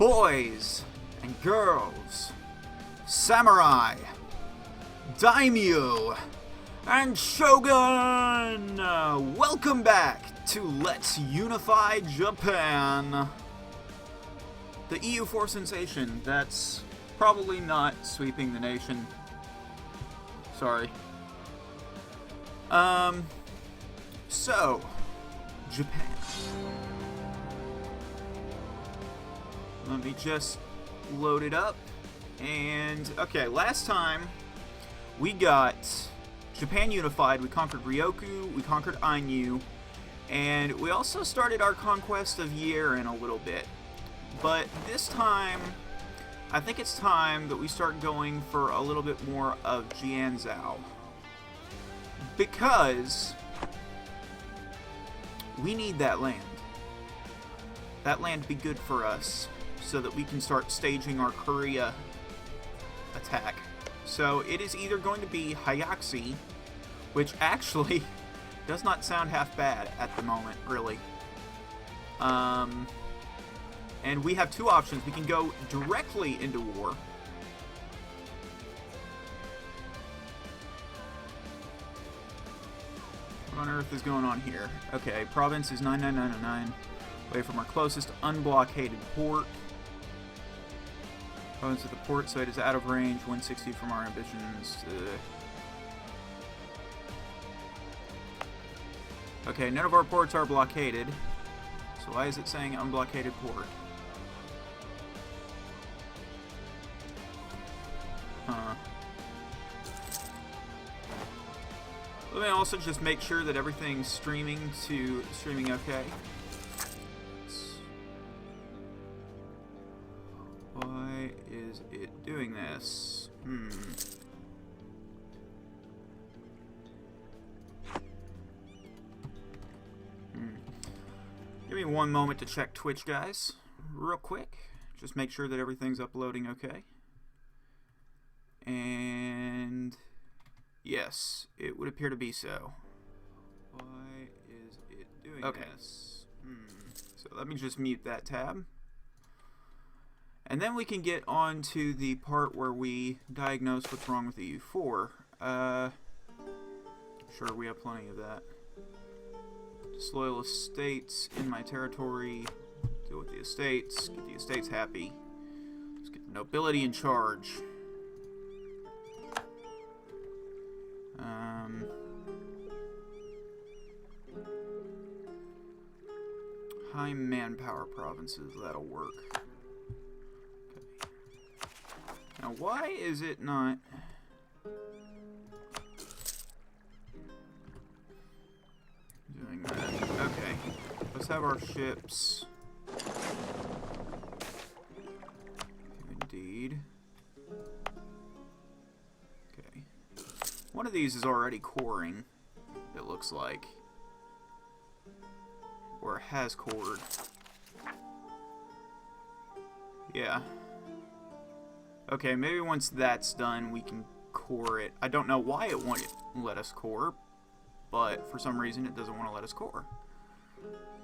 Boys and girls, samurai, daimyo, and shogun! Welcome back to Let's Unify Japan. The EU4 sensation that's probably not sweeping the nation. Sorry. So, Japan. Let me just load it up. And, okay, last time we got Japan unified. We conquered Ryoku, we conquered Ainu, and we also started our conquest of Yerin a little bit. But this time, I think it's time that we start going for a little bit more of Jianzhou. Because we need that land. That land to be good for us so that we can start staging our Korea attack. So it is either going to be Hyakusi, which actually does not sound half bad at the moment, really. And we have two options. We can go directly into war. What on earth is going on here? Okay, province is 99909. Away from our closest unblockaded port. Province of the port site is out of range. 160 from our ambitions. Okay, none of our ports are blockaded. So why is it saying unblockaded port? Let me also just make sure that everything's streaming okay. Why is it doing this? Give me one moment to check Twitch, guys. Real quick. Just make sure that everything's uploading okay. And yes, it would appear to be so. Why is it doing this? So let me just mute that tab. And then we can get on to the part where we diagnose what's wrong with the EU4. Sure, we have plenty of that. Disloyal estates in my territory. Deal with the estates. Get the estates happy. Let's get the nobility in charge. High manpower provinces, that'll work. Okay. Now, why is it not doing that? Okay, let's have our ships. Indeed. Okay. One of these is already coring, it looks like. Or has cored. Yeah. Okay, maybe once that's done, we can core it. I don't know why it won't let us core, but for some reason it doesn't want to let us core.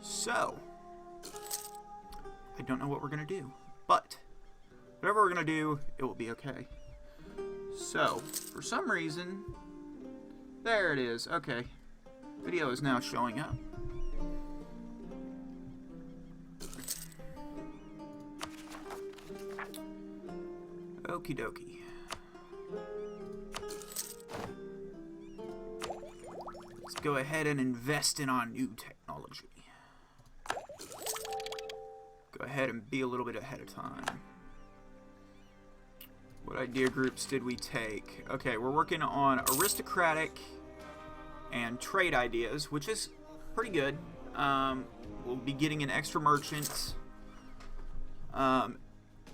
So, I don't know what we're going to do. But, whatever we're going to do, it will be okay. So, for some reason, there it is. Okay. Video is now showing up. Okie dokie. Let's go ahead and invest in our new technology. Go ahead and be a little bit ahead of time. What idea groups did we take? Okay, we're working on aristocratic and trade ideas, which is pretty good. We'll be getting an extra merchant.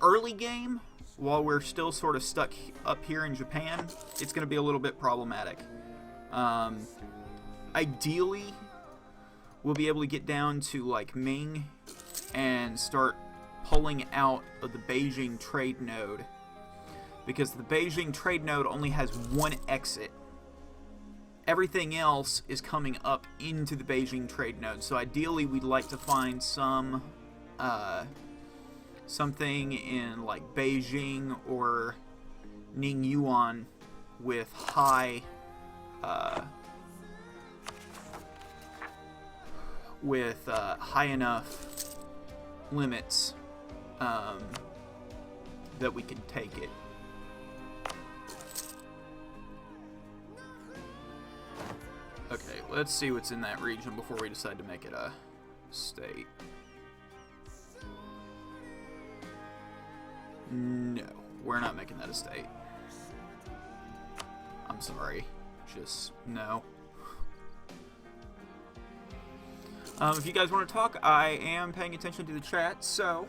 Early game, while we're still sort of stuck up here in Japan, it's going to be a little bit problematic. Ideally, we'll be able to get down to like Ming and start pulling out of the Beijing trade node, because the Beijing trade node only has one exit. Everything else is coming up into the Beijing trade node. So ideally, we'd like to find some something in like Beijing or Ningyuan with high high enough limits that we can take it. Okay, let's see what's in that region before we decide to make it a state. No, we're not making that a state. I'm sorry. Just no. If you guys want to talk, I am paying attention to the chat, so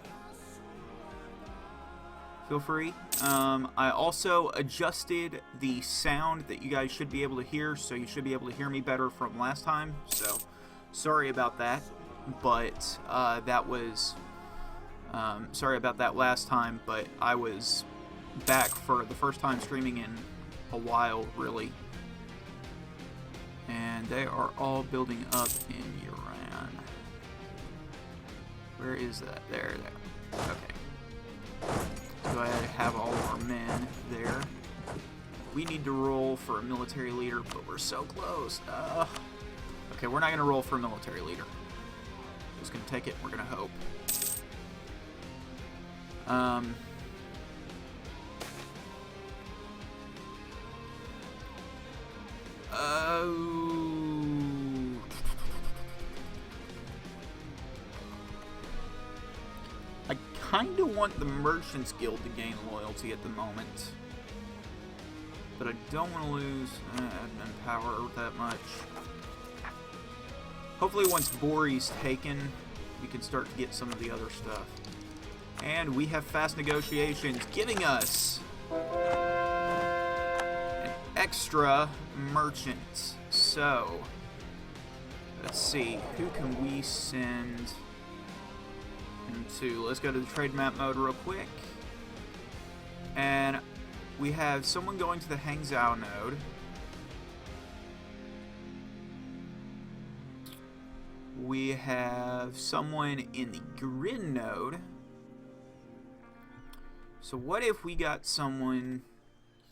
feel free. I also adjusted the sound that you guys should be able to hear, so you should be able to hear me better from last time. So sorry about that, but that was sorry about that last time, but I was back for the first time streaming in a while, really. And they are all building up in Iran. Where is that? There. Okay. So I have all of our men there. We need to roll for a military leader, but we're so close. Okay, we're not going to roll for a military leader. Just going to take it. We're going to hope. I kind of want the Merchants Guild to gain loyalty at the moment, but I don't want to lose admin power that much. Hopefully once Bori's taken, we can start to get some of the other stuff. And we have fast negotiations giving us an extra merchant. So, let's see, who can we send into? Let's go to the trade map mode real quick. And we have someone going to the Hangzhou node. We have someone in the Grin node. So what if we got someone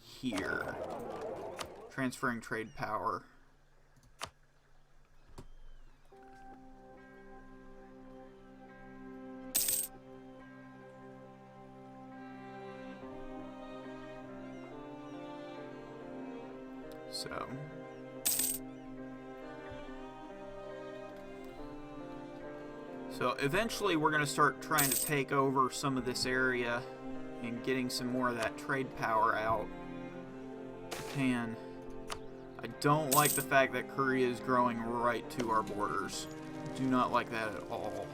here? Transferring trade power. So eventually we're going to start trying to take over some of this area and getting some more of that trade power out. Japan. I don't like the fact that Korea is growing right to our borders. Do not like that at all.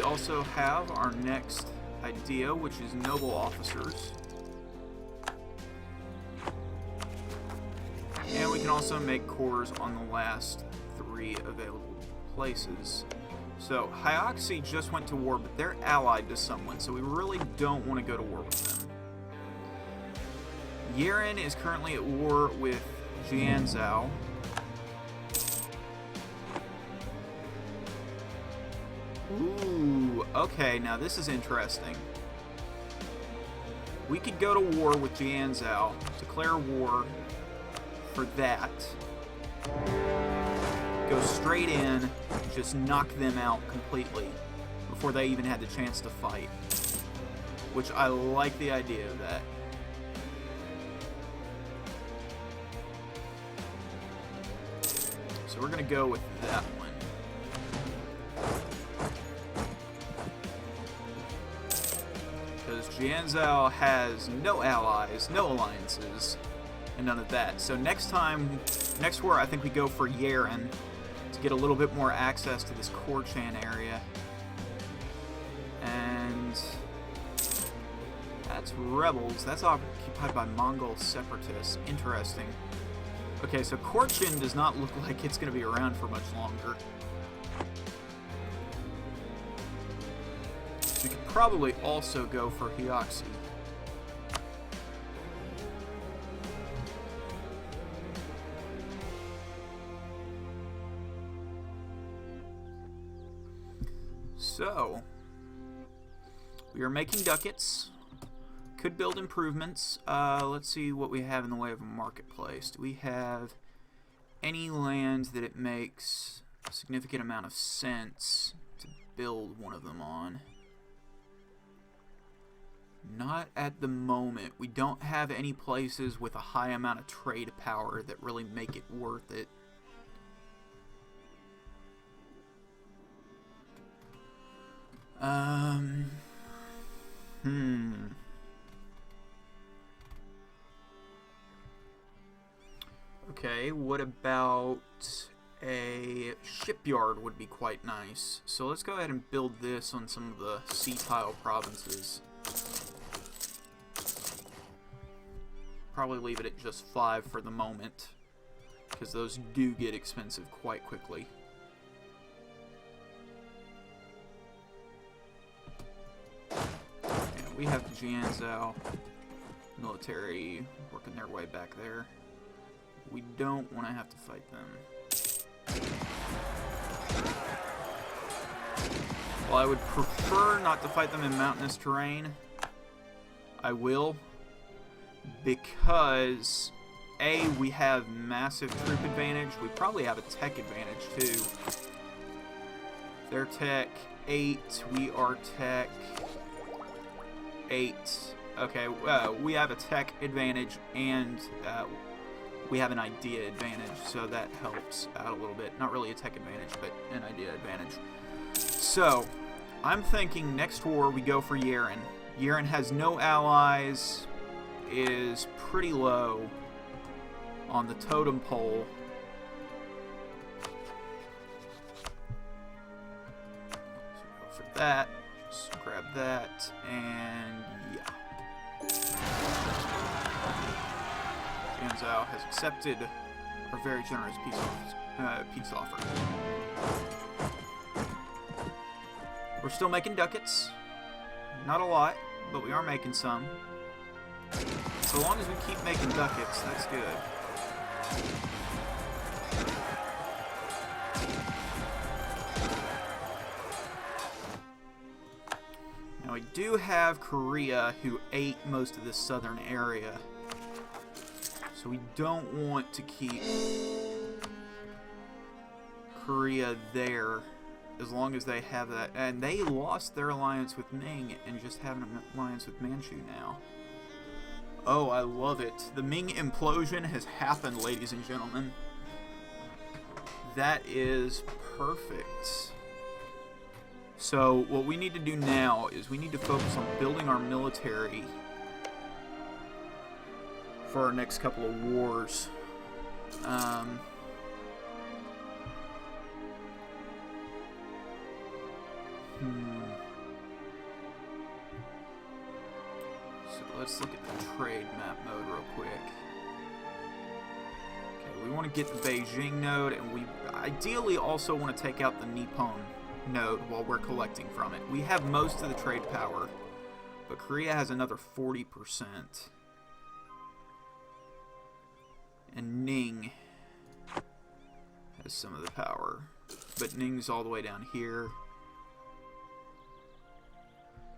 Also have our next idea, which is noble officers. And we can also make cores on the last 3 available places. So Hyoxi just went to war, but they're allied to someone, so we really don't want to go to war with them. Yeren is currently at war with Jianzhou. Ooh, okay, now this is interesting. We could go to war with Jianzhou, declare war for that, go straight in, just knock them out completely before they even had the chance to fight, which I like the idea of that. So we're going to go with that one. Jianzhou has no allies, no alliances, and none of that. So next war, I think we go for Yeren to get a little bit more access to this Korchan area. And that's rebels. That's occupied by Mongol separatists. Interesting. Okay, so Korchin does not look like it's going to be around for much longer. We could probably also go for Hioxi. So, we are making ducats. Could build improvements. Let's see what we have in the way of a marketplace. Do we have any land that it makes a significant amount of sense to build one of them on? Not at the moment. We don't have any places with a high amount of trade power that really make it worth it. Okay, what about a shipyard would be quite nice. So let's go ahead and build this on some of the sea tile provinces. Probably leave it at just 5 for the moment, because those do get expensive quite quickly. And we have the Jianzhou military working their way back there. We don't want to have to fight them. While I would prefer not to fight them in mountainous terrain, I will, because A, we have massive troop advantage. We probably have a tech advantage too. They're tech 8, we are tech 8. Okay, we have a tech advantage and we have an idea advantage, so that helps out a little bit. Not really a tech advantage, but an idea advantage. So, I'm thinking next war we go for Yeren. Yeren has no allies, is pretty low on the totem pole. So go for that. Just grab that, and yeah. Jianzhou has accepted our very generous peace offer. We're still making ducats. Not a lot, but we are making some. So long as we keep making ducats, that's good. Now we do have Korea, who ate most of this southern area. So we don't want to keep Korea there as long as they have that. And they lost their alliance with Ming and just have an alliance with Manchu now. Oh, I love it. The Ming implosion has happened, ladies and gentlemen. That is perfect. So what we need to do now is we need to focus on building our military for our next couple of wars. So let's look at the trade map mode real quick. Okay, we want to get the Beijing node, and we ideally also want to take out the Nippon node while we're collecting from it. We have most of the trade power, but Korea has another 40%. And Ning has some of the power, but Ning's all the way down here.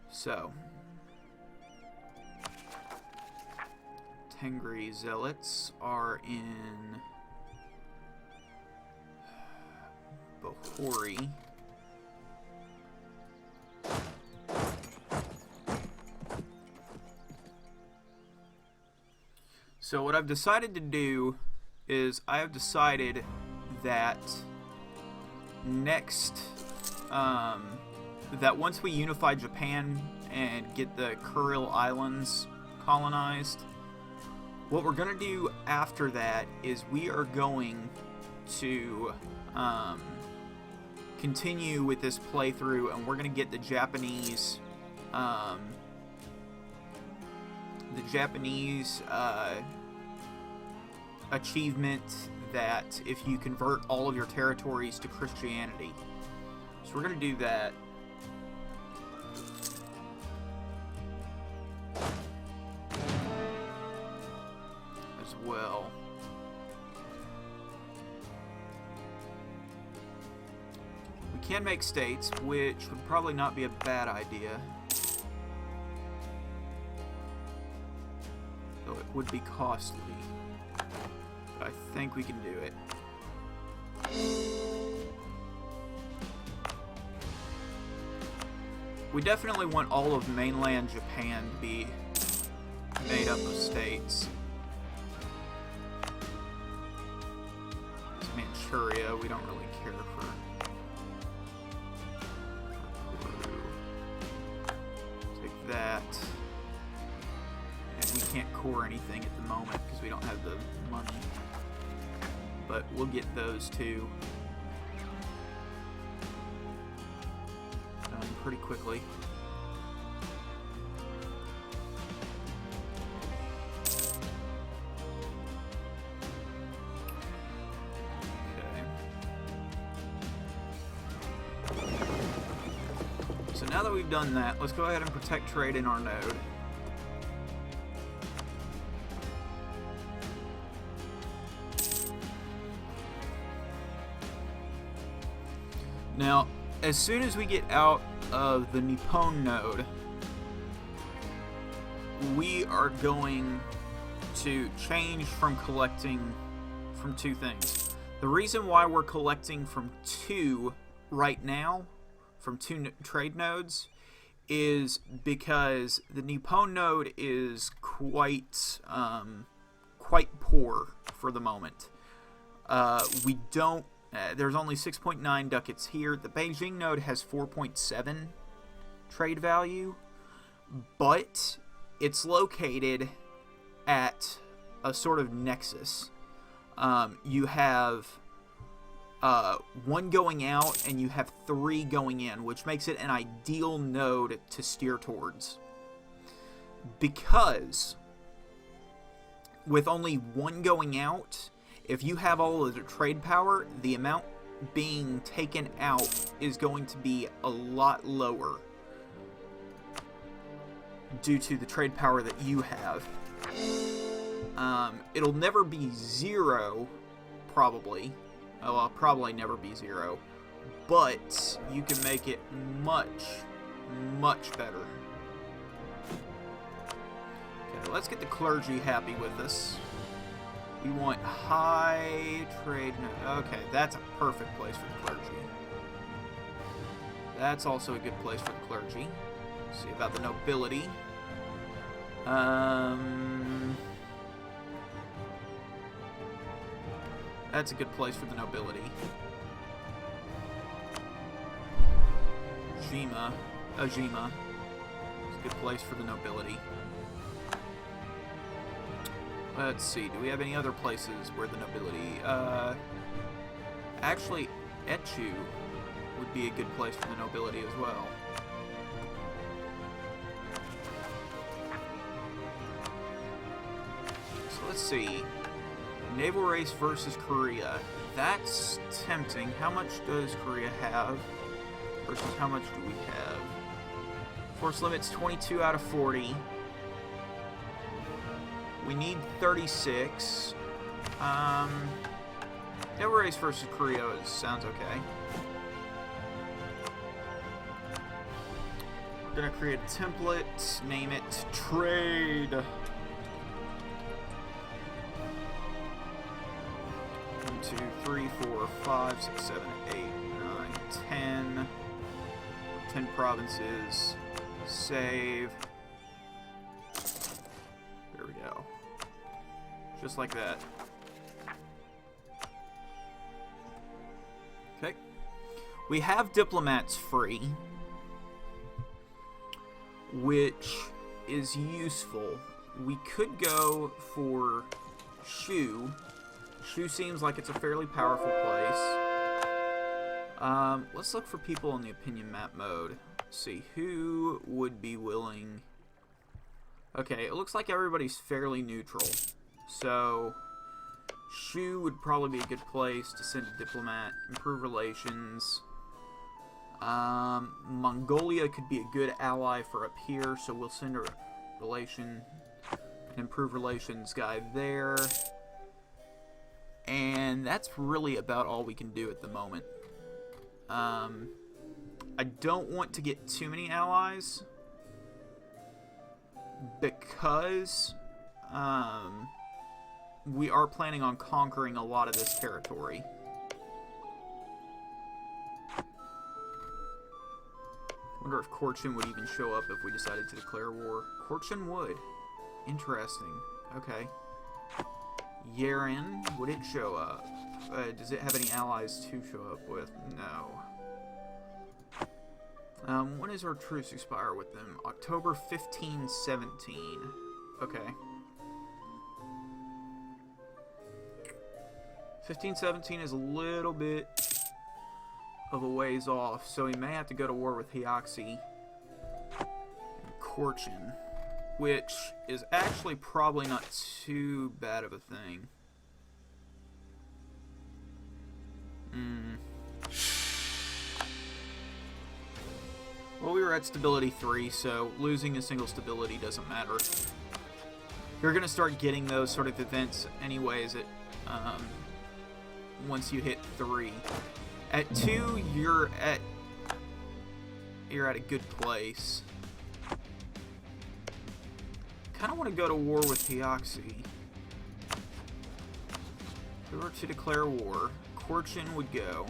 So, Tengri Zealots are in Bahori. So what I've decided to do is I have decided that next, that once we unify Japan and get the Kuril Islands colonized, what we're going to do after that is we are going to continue with this playthrough, and we're going to get the Japanese achievement that if you convert all of your territories to Christianity. So we're going to do that. As well. We can make states, which would probably not be a bad idea. Though it would be costly. But I think we can do it. We definitely want all of mainland Japan to be made up of states. It's Manchuria, we don't really care for Peru. Take that. And we can't core anything at the moment because we don't have the money. But we'll get those two done pretty quickly. So now that we've done that, let's go ahead and protect trade in our node. Now, as soon as we get out of the Nippon node, we are going to change from collecting from two things. The reason why we're collecting from two right now, from two trade nodes, is because the Nippon node is quite poor for the moment. We don't. There's only 6.9 ducats here. The Beijing node has 4.7 trade value, but it's located at a sort of nexus. You have one going out and you have three going in, which makes it an ideal node to steer towards. Because with only one going out, if you have all of the trade power, the amount being taken out is going to be a lot lower due to the trade power that you have. It'll never be zero, probably. Oh, I'll probably never be zero. But you can make it much, much better. Okay, let's get the clergy happy with us. We want high trade. Okay, that's a perfect place for the clergy. That's also a good place for the clergy. Let's see about the nobility. That's a good place for the nobility. Ojima. It's a good place for the nobility. Let's see, do we have any other places where the nobility... actually, Etchu would be a good place for the nobility as well. So let's see. Naval race versus Korea. That's tempting. How much does Korea have? Versus how much do we have? Force limit's 22 out of 40. We need 36. Naval race versus Korea sounds okay. We're gonna create a template, name it Trade. 1, 2, 3, 4, 5, 6, 7, 8, 9, 10. 10 provinces. Save. There we go. Just like that. Okay. We have diplomats free, which is useful. We could go for Shu. Shu seems like it's a fairly powerful place. Let's look for people in the opinion map mode. Let's see, who would be willing... Okay, it looks like everybody's fairly neutral. So, Shu would probably be a good place to send a diplomat, improve relations. Mongolia could be a good ally for up here, so we'll send a improve relations guy there. And that's really about all we can do at the moment. I don't want to get too many allies because we are planning on conquering a lot of this territory. Wonder if Korchin would even show up if we decided to declare war. Korchin would. Interesting. Okay. Yaren, would it show up? Does it have any allies to show up with? No. When does our truce expire with them? October 1517. Okay. 1517 is a little bit of a ways off, so he may have to go to war with Hyaxi and Korchin, which is actually probably not too bad of a thing. Well, we were at stability 3, so losing a single stability doesn't matter. You're going to start getting those sort of events anyways at, once you hit 3. At 2, you're at a good place. Kind of want to go to war with Hyaxi. If we were to declare war, Korchin would go.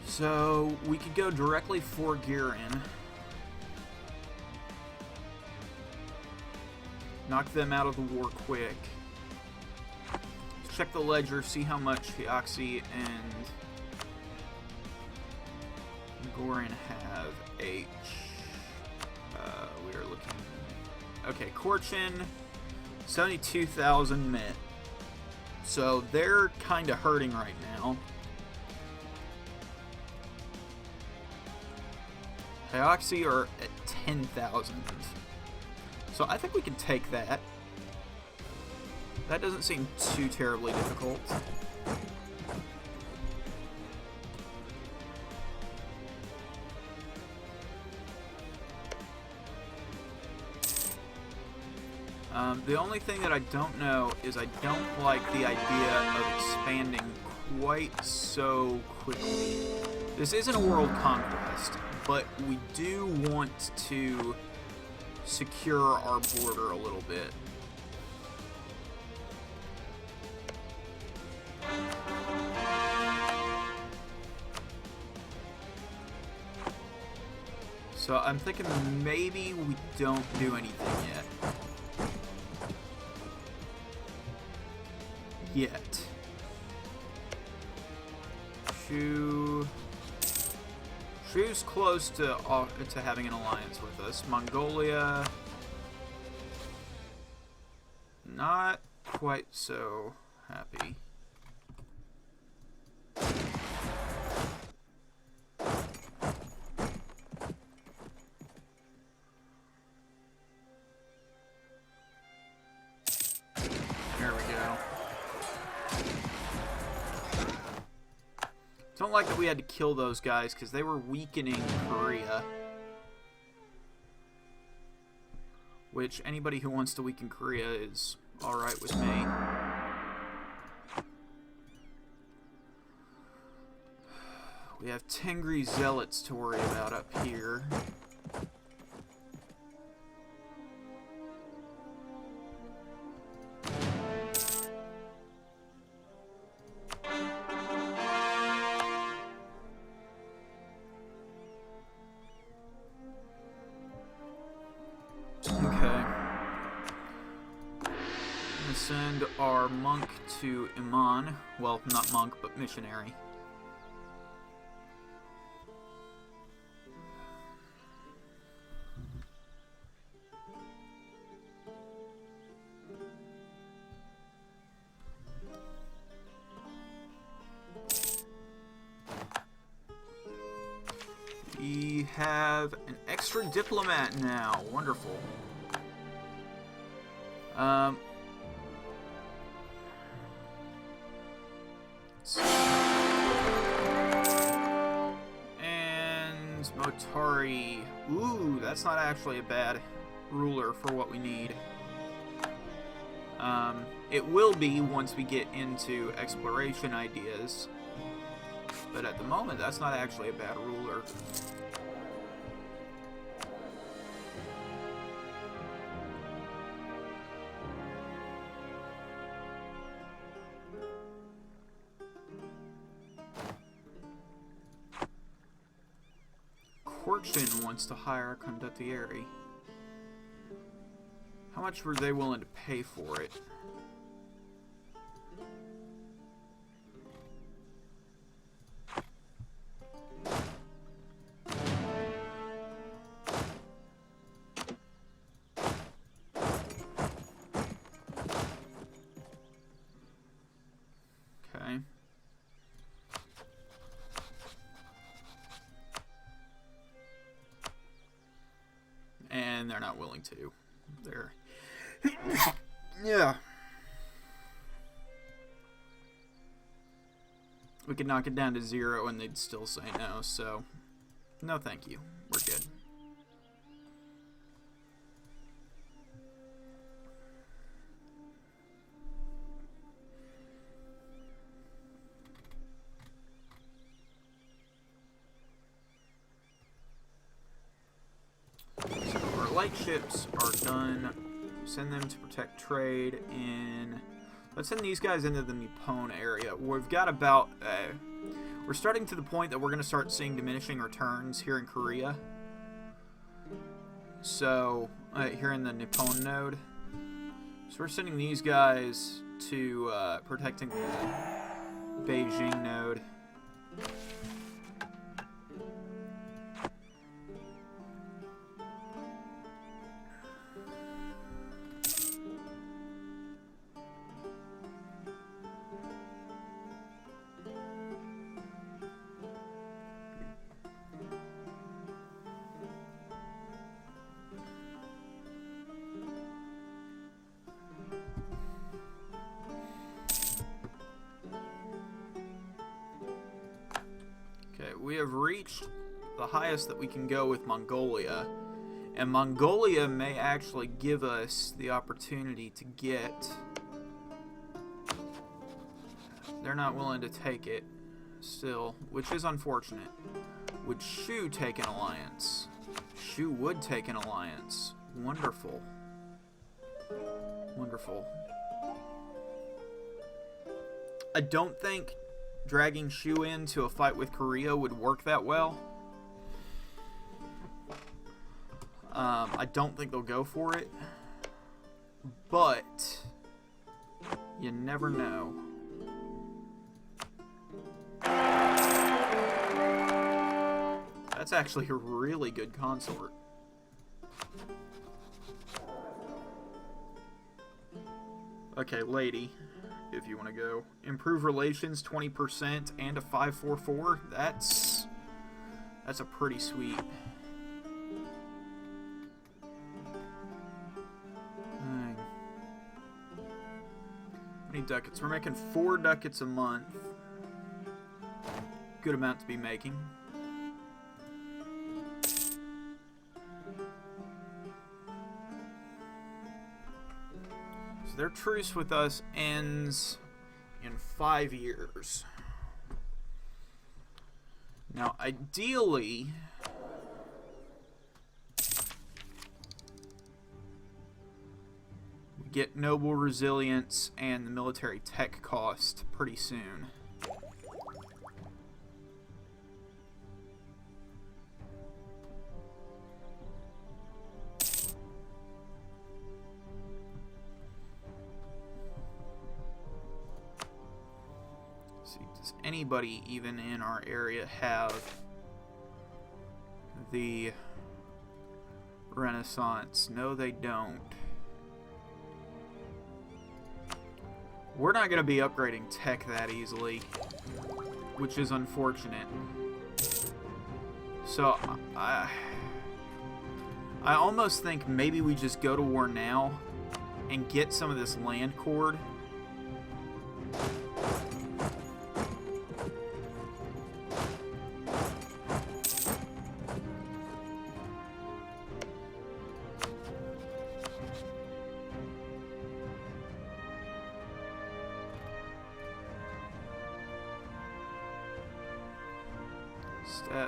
So we could go directly for Giran. Knock them out of the war quick. Let's check the ledger, see how much Hyaxi and Goran have. H. We are looking. Okay, Korchin, 72,000 men. So they're kind of hurting right now. Hyaxi are at 10,000. So I think we can take that. That doesn't seem too terribly difficult. The only thing that I don't know is I don't like the idea of expanding quite so quickly. This isn't a world conquest, but we do want to secure our border a little bit. So I'm thinking maybe we don't do anything yet. Shu's close to having an alliance with us. Mongolia, not quite so happy. There we go. Don't like that we had to kill those guys because they were weakening Korea. Which, anybody who wants to weaken Korea is alright with me. We have Tengri Zealots to worry about up here. Send our monk to Iman. Well, not monk, but missionary. have an extra diplomat now. Wonderful. And Motari. Ooh, that's not actually a bad ruler for what we need. It will be once we get into exploration ideas. But at the moment, that's not actually a bad ruler. Corchin wants to hire a condottieri. How much were they willing to pay for it? Okay. And they're not willing to. They're... yeah. We could knock it down to 0 and they'd still say no, so no thank you. We're good. So our light ships are done. Send them to protect trade in... Let's send these guys into the Nippon area. We've got about... we're starting to the point that we're going to start seeing diminishing returns here in Korea. So, here in the Nippon node. So we're sending these guys to protecting the Beijing node. We have reached the highest that we can go with Mongolia, and Mongolia may actually give us the opportunity to get... They're not willing to take it still, which is unfortunate. Would Shu take an alliance? Shu would take an alliance. Wonderful. Wonderful. I don't think dragging Shu into a fight with Korea would work that well. I don't think they'll go for it. But you never know. That's actually a really good consort. Okay, lady. If you want to go. Improve relations 20% and a 544. That's a pretty sweet. How many ducats? We're making 4 ducats a month. Good amount to be making. Their truce with us ends in 5 years. Now, ideally, we get noble resilience and the military tech cost pretty soon. Does anybody even in our area have the Renaissance? No, they don't. We're not going to be upgrading tech that easily, which is unfortunate. So, I almost think maybe we just go to war now and get some of this land cord.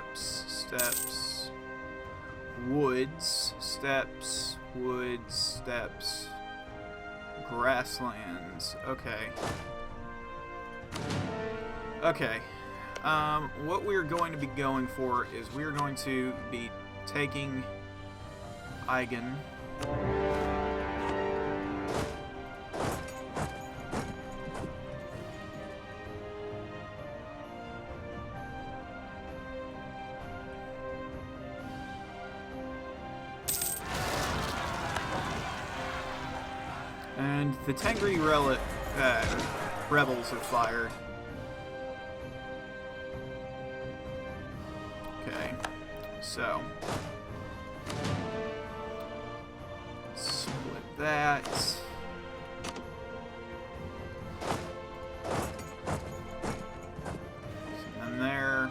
Steps, woods, steps, woods, steps, grasslands. Okay. Okay. What we're going to be going for is we're going to be taking Eigen. And the Tengri rebels have fired. Okay, so split that. And then there.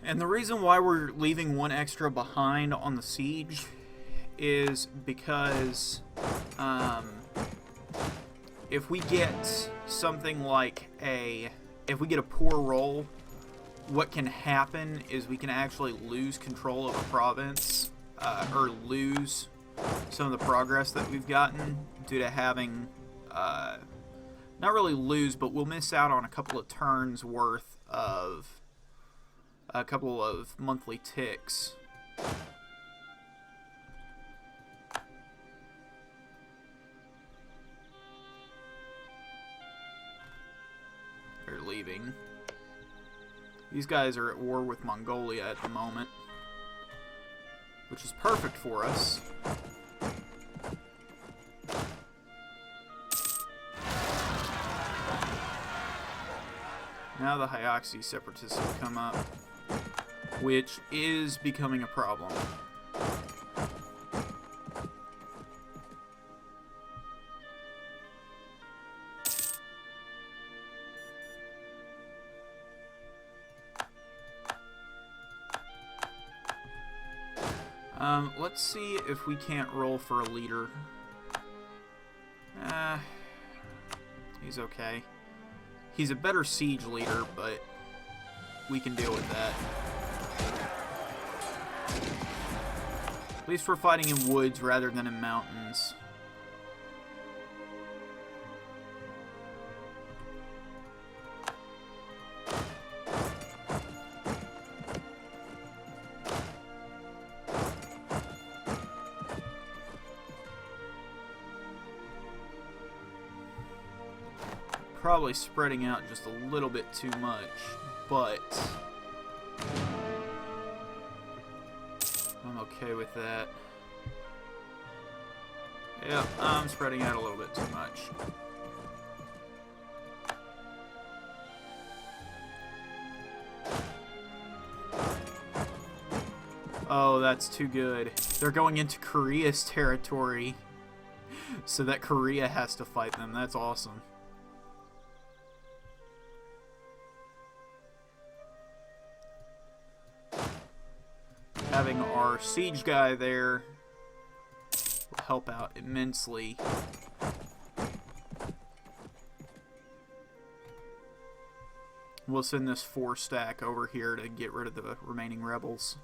And the reason why we're leaving one extra behind on the siege is because if we get something like if we get a poor roll, what can happen is we can actually lose control of a province, or lose some of the progress that we've gotten due to having, not really lose, but we'll miss out on a couple of turns worth of a couple of monthly ticks. They're leaving. These guys are at war with Mongolia at the moment, which is perfect for us. Now the Hyaxi separatists have come up, which is becoming a problem. Let's see if we can't roll for a leader. He's okay. He's a better siege leader, but we can deal with that. At least we're fighting in woods rather than in mountains. Probably spreading out just a little bit too much, but I'm okay with that. Yep, I'm spreading out a little bit too much. Oh, that's too good. They're going into Korea's territory, so that Korea has to fight them. That's awesome. Having our siege guy there will help out immensely. We'll send this 4 stack over here to get rid of the remaining rebels.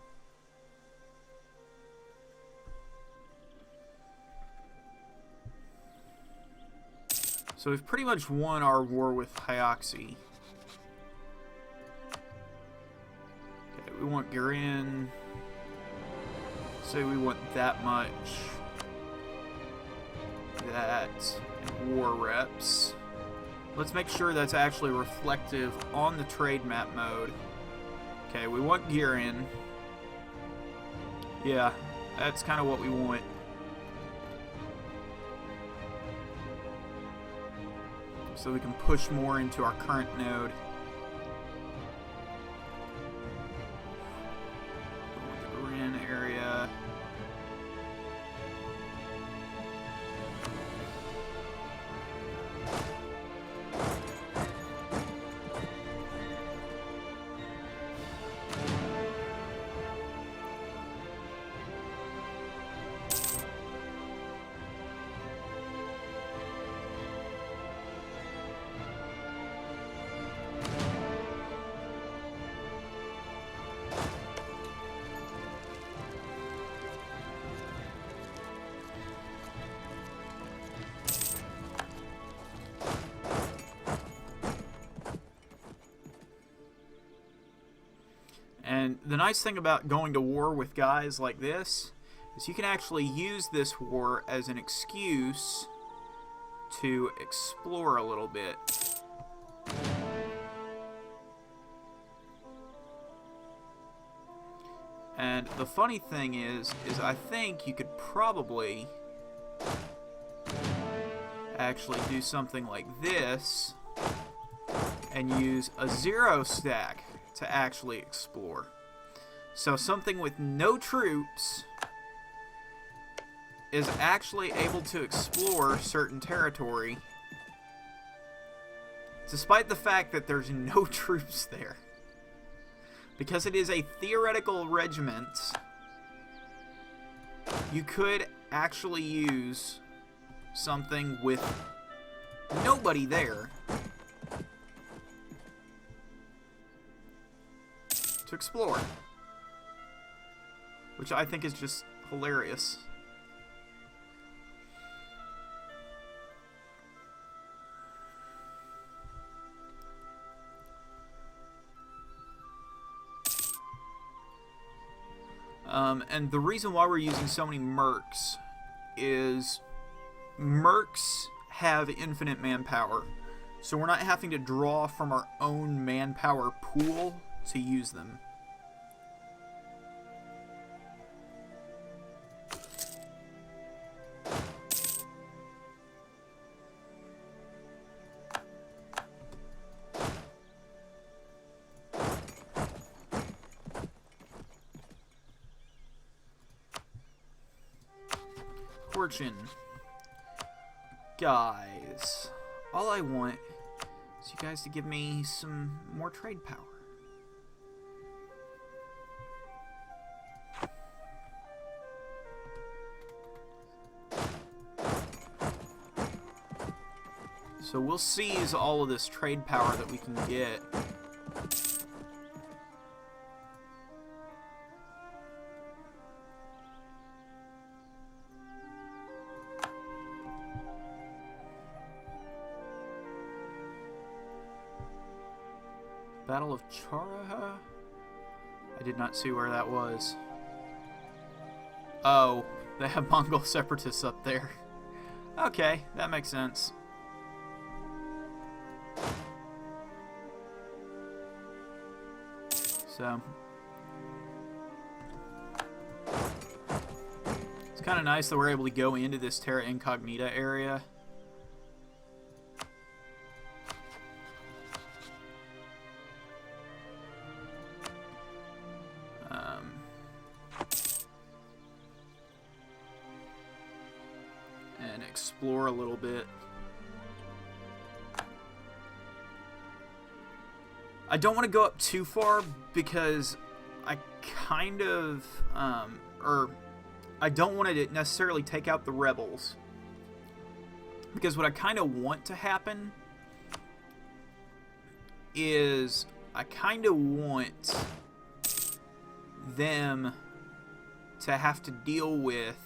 So we've pretty much won our war with Hyaxi. Okay, we want Gurin. Say we want that much. That. And war reps. Let's make sure that's actually reflective on the trade map mode. Okay, we want Gurin. Yeah, that's kind of what we want. So we can push more into our current node. The Gurin area. And the nice thing about going to war with guys like this is you can actually use this war as an excuse to explore a little bit. And the funny thing is I think you could probably actually do something like this and use a 0 stack to actually explore. So something with no troops is actually able to explore certain territory despite the fact that there's no troops there. Because it is a theoretical regiment, you could actually use something with nobody there to explore, which I think is just hilarious. And the reason why we're using so many mercs is mercs have infinite manpower, so we're not having to draw from our own manpower pool to use them. Fortune. Guys, all I want is you guys to give me some more trade power. So we'll seize all of this trade power that we can get. Battle of Charaha? I did not see where that was. Oh, they have Mongol separatists up there. Okay, that makes sense. So it's kind of nice that we're able to go into this Terra Incognita area. And explore a little bit. I don't want to go up too far because I kind of, I don't want to necessarily take out the rebels. Because what I kind of want to happen is I kind of want them to have to deal with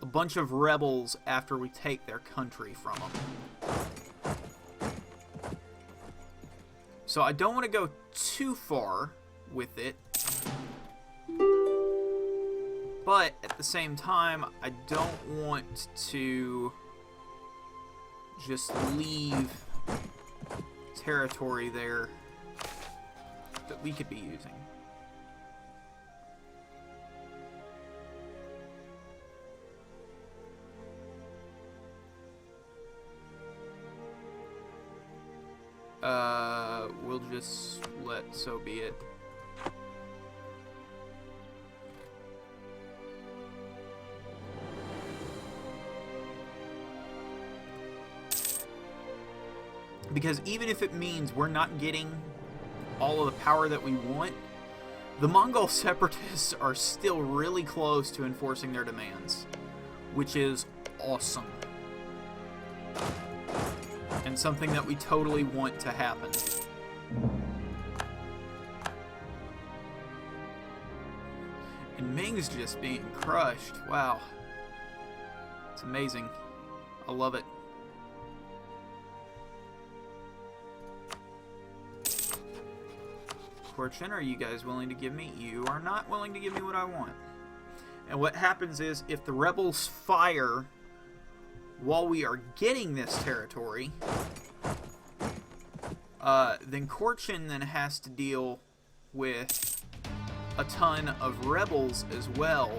a bunch of rebels after we take their country from them. So I don't want to go too far with it. But at the same time, I don't want to just leave territory there that we could be using. We'll just let so be it. Because even if it means we're not getting all of the power that we want, the Mongol separatists are still really close to enforcing their demands, which is awesome. And something that we totally want to happen. And Ming's just being crushed. Wow. It's amazing. I love it. Fortune, are you guys willing to give me? You are not willing to give me what I want. And what happens is, if the rebels fire while we are getting this territory, then Korchin then has to deal with a ton of rebels as well.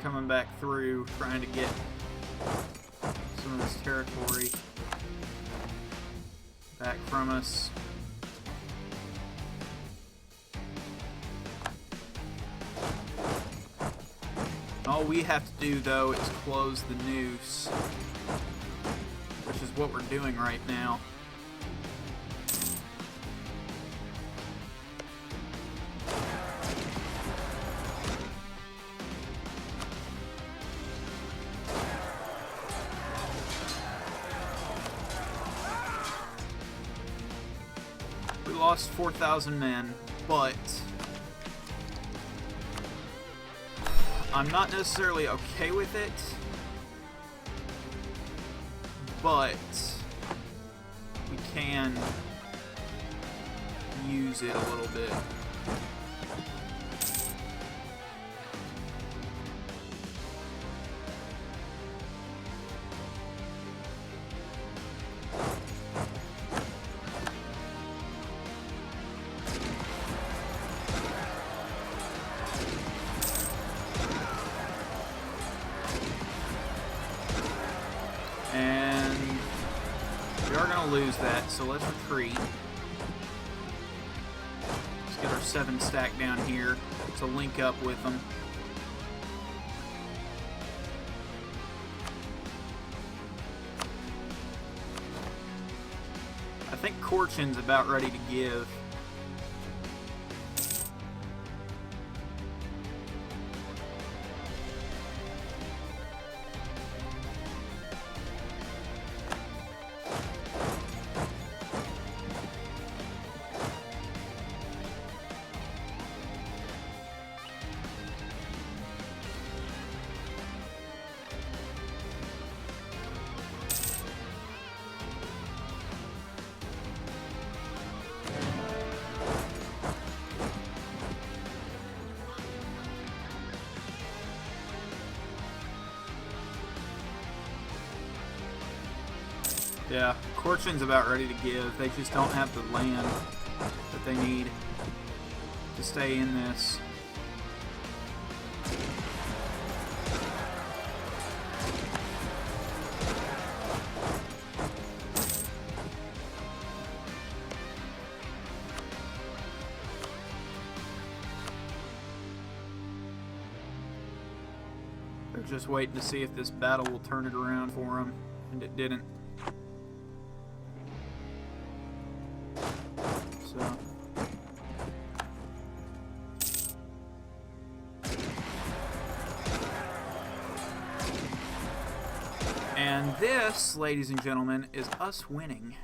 Coming back through, trying to get some of this territory back from us. All we have to do, though, is close the noose, which is what we're doing right now. Lost 4,000 men, but I'm not necessarily okay with it, but we can use it a little bit. Lose that, so let's retreat. Let's get our 7 stack down here to link up with them. I think Korchin's about ready to give. Yeah, Korchin's about ready to give. They just don't have the land that they need to stay in this. They're just waiting to see if this battle will turn it around for them, and it didn't. And this This, ladies and gentlemen, is us winning.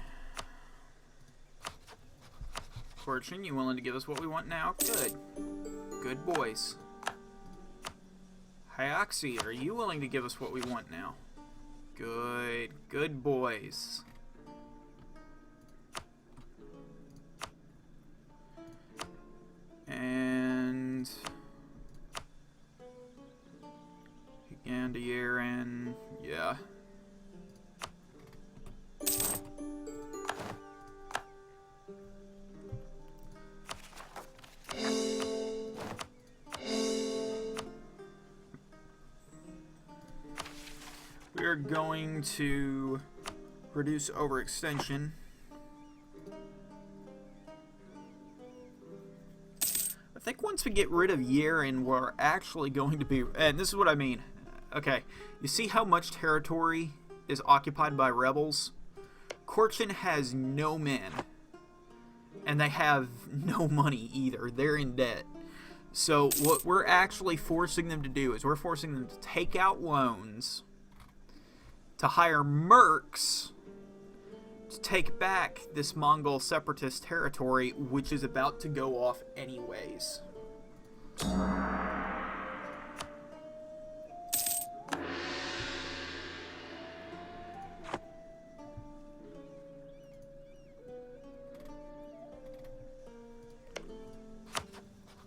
Fortune, you willing to give us what we want now? Good. Good boys. Hyoxy, are you willing to give us what we want now? Good. Good boys. And Gandier, yeah. We're going to reduce overextension. I think once we get rid of Yeren, we're actually going to be... And this is what I mean. Okay, you see how much territory is occupied by rebels? Korchin has no men. And they have no money either. They're in debt. So what we're actually forcing them to do is we're forcing them to take out loans, to hire mercs, to take back this Mongol separatist territory, which is about to go off anyways.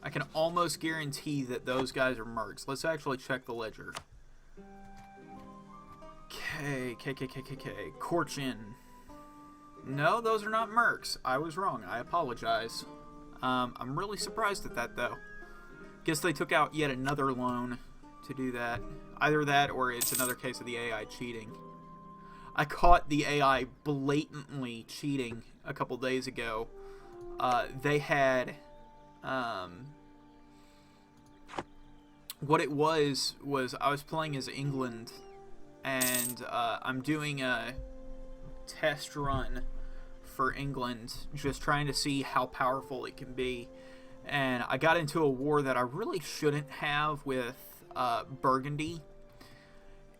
I can almost guarantee that those guys are mercs. Let's actually check the ledger. Korchin. No, those are not mercs. I was wrong. I apologize. I'm really surprised at that, though. Guess they took out yet another loan to do that. Either that or it's another case of the AI cheating. I caught the AI blatantly cheating a couple days ago. They had... what it was I was playing as England, and I'm doing a test run for England, just trying to see how powerful it can be. And I got into a war that I really shouldn't have with Burgundy.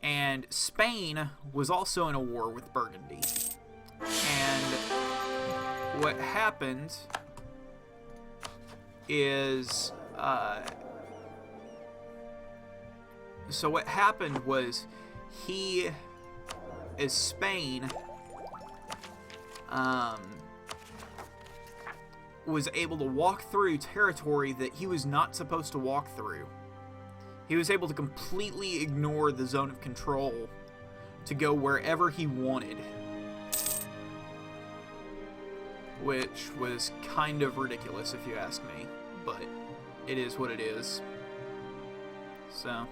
And Spain was also in a war with Burgundy. And what happened is... so what happened was he, as Spain, was able to walk through territory that he was not supposed to walk through. He was able to completely ignore the zone of control to go wherever he wanted, which was kind of ridiculous if you ask me, but it is what it is. So...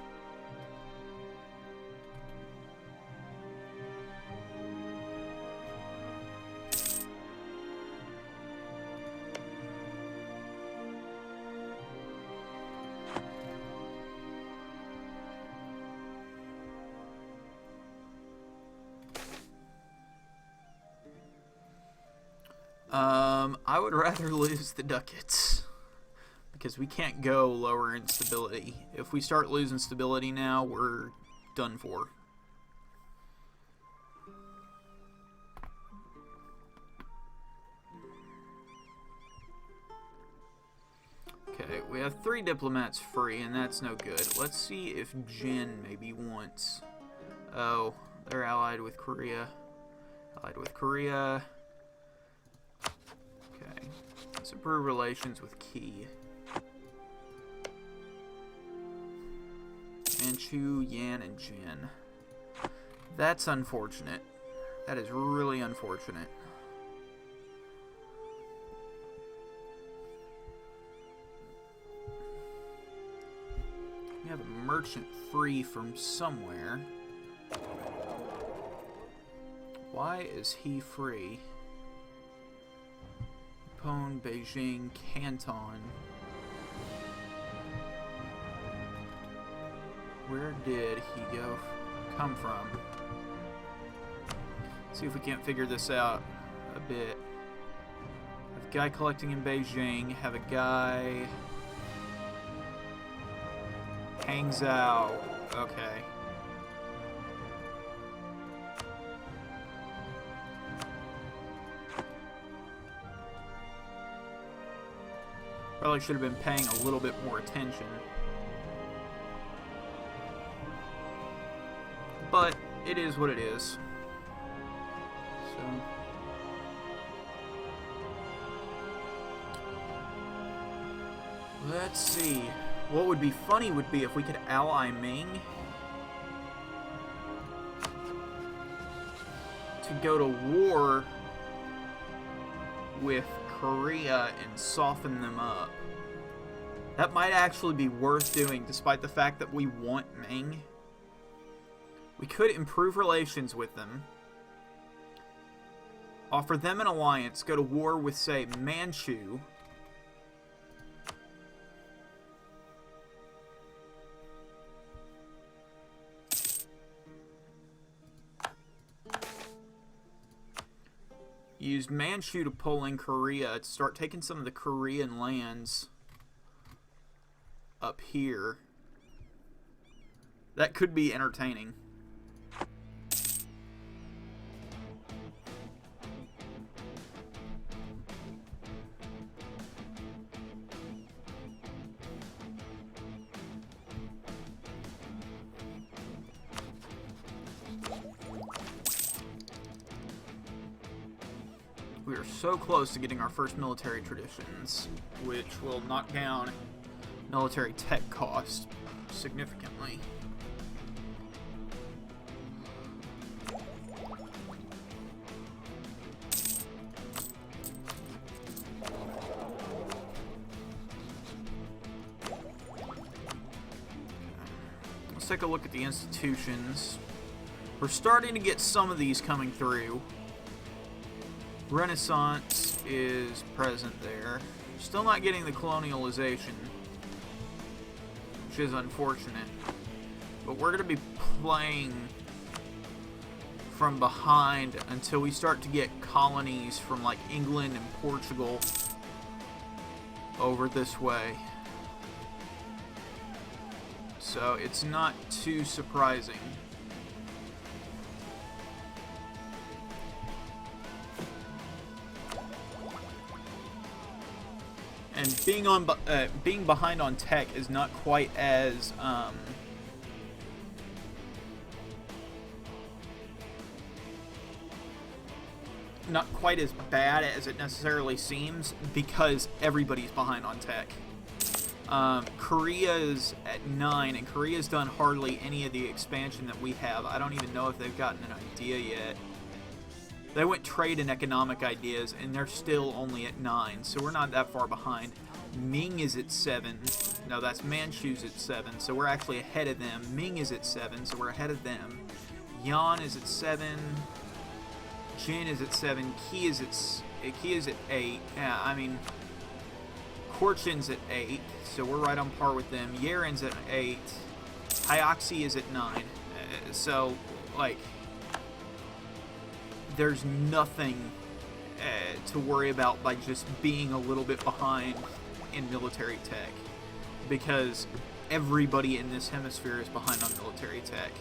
I would rather lose the ducats, because we can't go lower in stability. If we start losing stability now, we're done for. Okay, we have 3 diplomats free, and that's no good. Let's see if Jin maybe wants... Oh, they're allied with Korea. Allied with Korea... Improve relations with Key. Manchu, Yan, and Jin. That's unfortunate. That is really unfortunate. We have a merchant free from somewhere. Why is he free? Pone, Beijing, Canton. Where did he come from? See if we can't figure this out a bit. Have a guy collecting in Beijing. Have a guy... Hangzhou. Okay. Probably should have been paying a little bit more attention. But it is what it is. So let's see. What would be funny would be if we could ally Ming to go to war with Korea and soften them up. That might actually be worth doing, despite the fact that we want Ming. We could improve relations with them, offer them an alliance, go to war with, say, Manchu, use Manchu to pull in Korea, to start taking some of the Korean lands up here. That could be entertaining. We are so close to getting our first military traditions, which will knock down military tech costs significantly. Let's take a look at the institutions. We're starting to get some of these coming through. Renaissance is present there. Still not getting the colonialization, which is unfortunate. But we're going to be playing from behind until we start to get colonies from like England and Portugal over this way. So it's not too surprising. And being behind on tech is not quite as bad as it necessarily seems, because everybody's behind on tech. Korea's at 9, and Korea's done hardly any of the expansion that we have. I don't even know if they've gotten an idea yet. They went trade and economic ideas, and they're still only at 9, so we're not that far behind. Ming is at 7. No, that's Manchu's at 7, so we're actually ahead of them. Ming is at 7, so we're ahead of them. Yan is at 7. Jin is at 7. Qi is at 8. Yeah, I mean, Korchin's at 8, so we're right on par with them. Yaren's at 8. Hyaxi is at 9. So, like, there's nothing to worry about by just being a little bit behind in military tech, because everybody in this hemisphere is behind on military tech.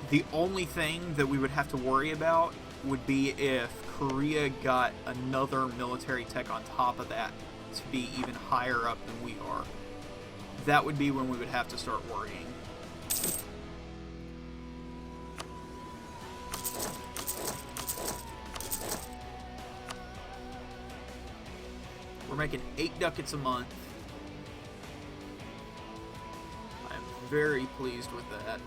The only thing that we would have to worry about would be if Korea got another military tech on top of that to be even higher up than we are. That would be when we would have to start worrying. We're making 8 ducats a month. I'm very pleased with that.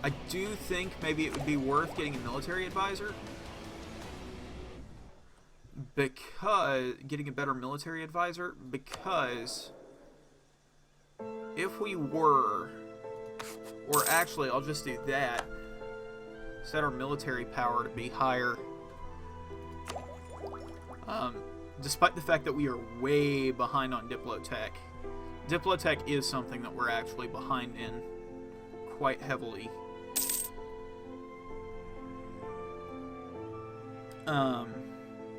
I do think maybe it would be worth getting a military advisor. Because getting a better military advisor, because if we were, or actually I'll just do that, set our military power to be higher. Despite the fact that we are way behind on Diplotech. Diplotech is something that we're actually behind in quite heavily.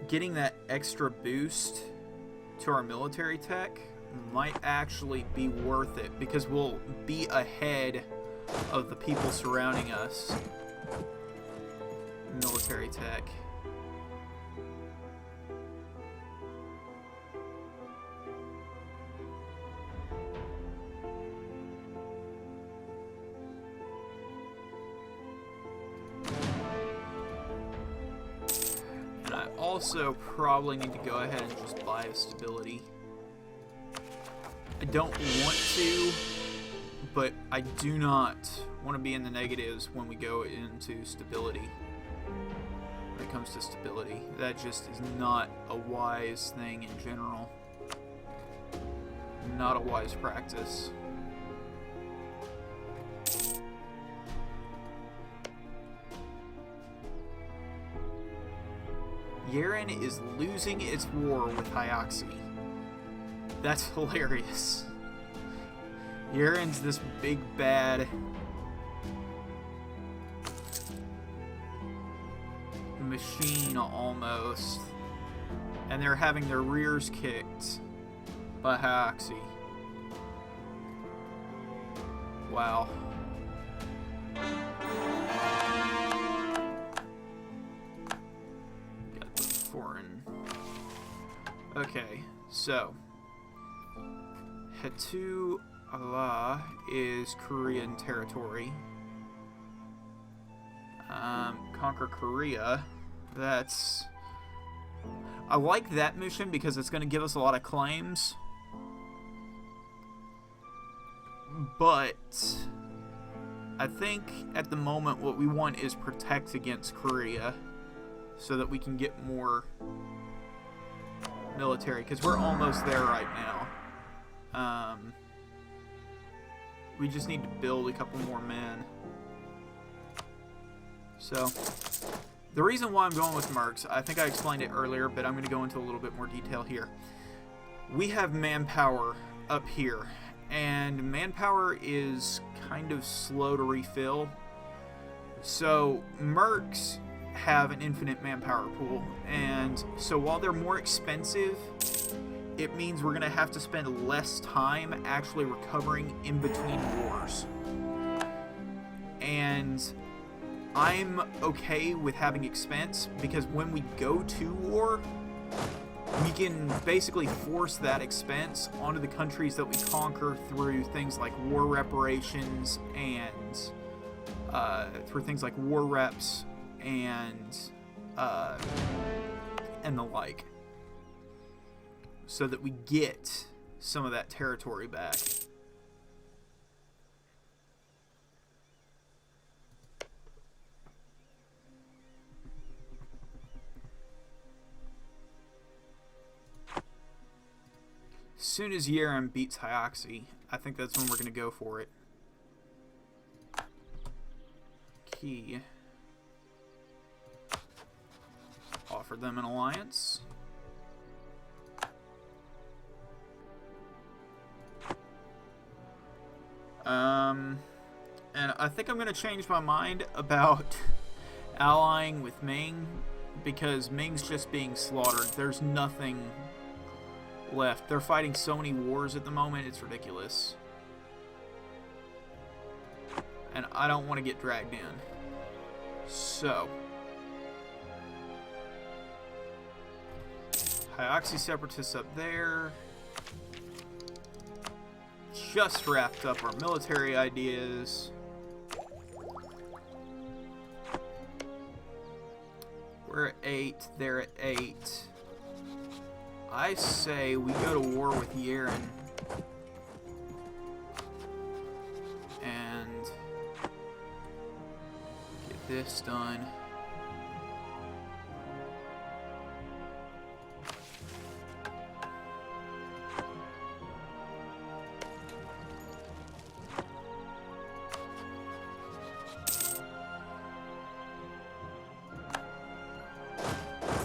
Getting that extra boost to our military tech might actually be worth it, because we'll be ahead of the people surrounding us. Military tech. also probably need to go ahead and just buy a stability. I don't want to, but I do not want to be in the negatives when we go into stability. When it comes to stability, that just is not a wise thing in general. Not a wise practice. Yeren is losing its war with Hyoxi. That's hilarious. Yeren's this big bad machine almost, and they're having their rears kicked by Hyoxi. Wow. Got the foreign. Okay, so Hetu Allah is Korean territory. Conquer Korea. That's... I like that mission because it's going to give us a lot of claims. But I think at the moment what we want is protect against Korea so that we can get more military, because we're almost there right now. We just need to build a couple more men. So, the reason why I'm going with Mercs, I think I explained it earlier, but I'm going to go into a little bit more detail here. We have manpower up here, and manpower is kind of slow to refill. So, Mercs have an infinite manpower pool, and so while they're more expensive, it means we're going to have to spend less time actually recovering in between wars. And I'm okay with having expense, because when we go to war, we can basically force that expense onto the countries that we conquer through things like war reparations and through things like war reps and the like, so that we get some of that territory back. As soon as Yeren beats Hyoxi, I think that's when we're going to go for it. Key. Offer them an alliance. And I think I'm going to change my mind about allying with Ming, because Ming's just being slaughtered. There's nothing left. They're fighting so many wars at the moment, it's ridiculous. And I don't want to get dragged in. So, Hyoxi separatists up there. Just wrapped up our military ideas. We're at 8, they're at 8. I say we go to war with Yeren and get this done.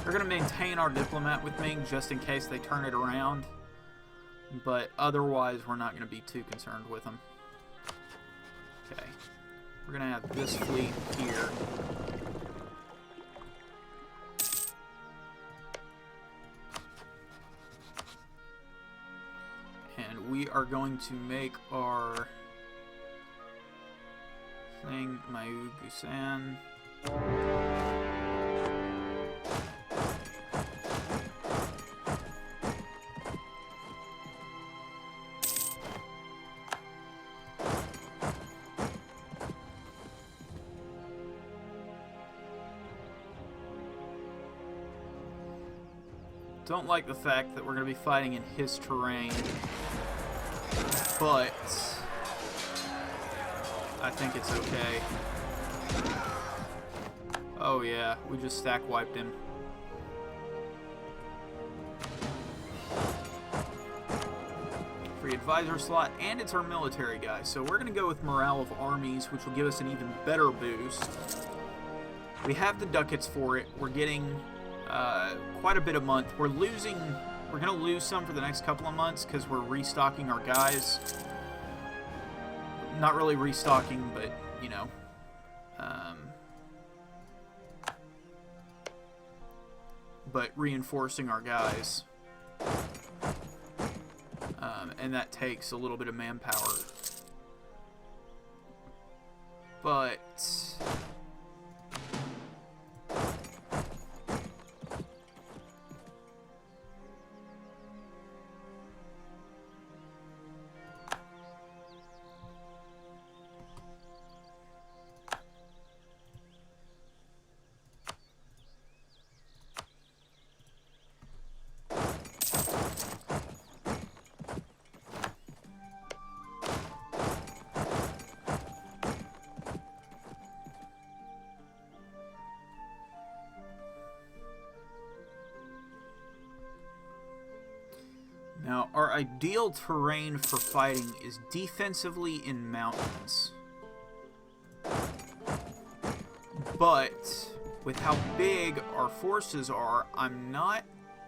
We're going to maintain our diplomat with Ming just in case they turn it around, but otherwise we're not going to be too concerned with them. Okay, we're going to have this fleet here. And we are going to make our thing Mayu Gusan. Don't like the fact that we're going to be fighting in his terrain, but I think it's okay. Oh yeah, we just stack wiped him. Free advisor slot, and it's our military guy. So we're going to go with morale of armies, which will give us an even better boost. We have the ducats for it. We're getting quite a bit a month. We're going to lose some for the next couple of months because we're restocking our guys. Not really restocking, but, you know. But reinforcing our guys. And that takes a little bit of manpower. But now, our ideal terrain for fighting is defensively in mountains. But with how big our forces are, I'm not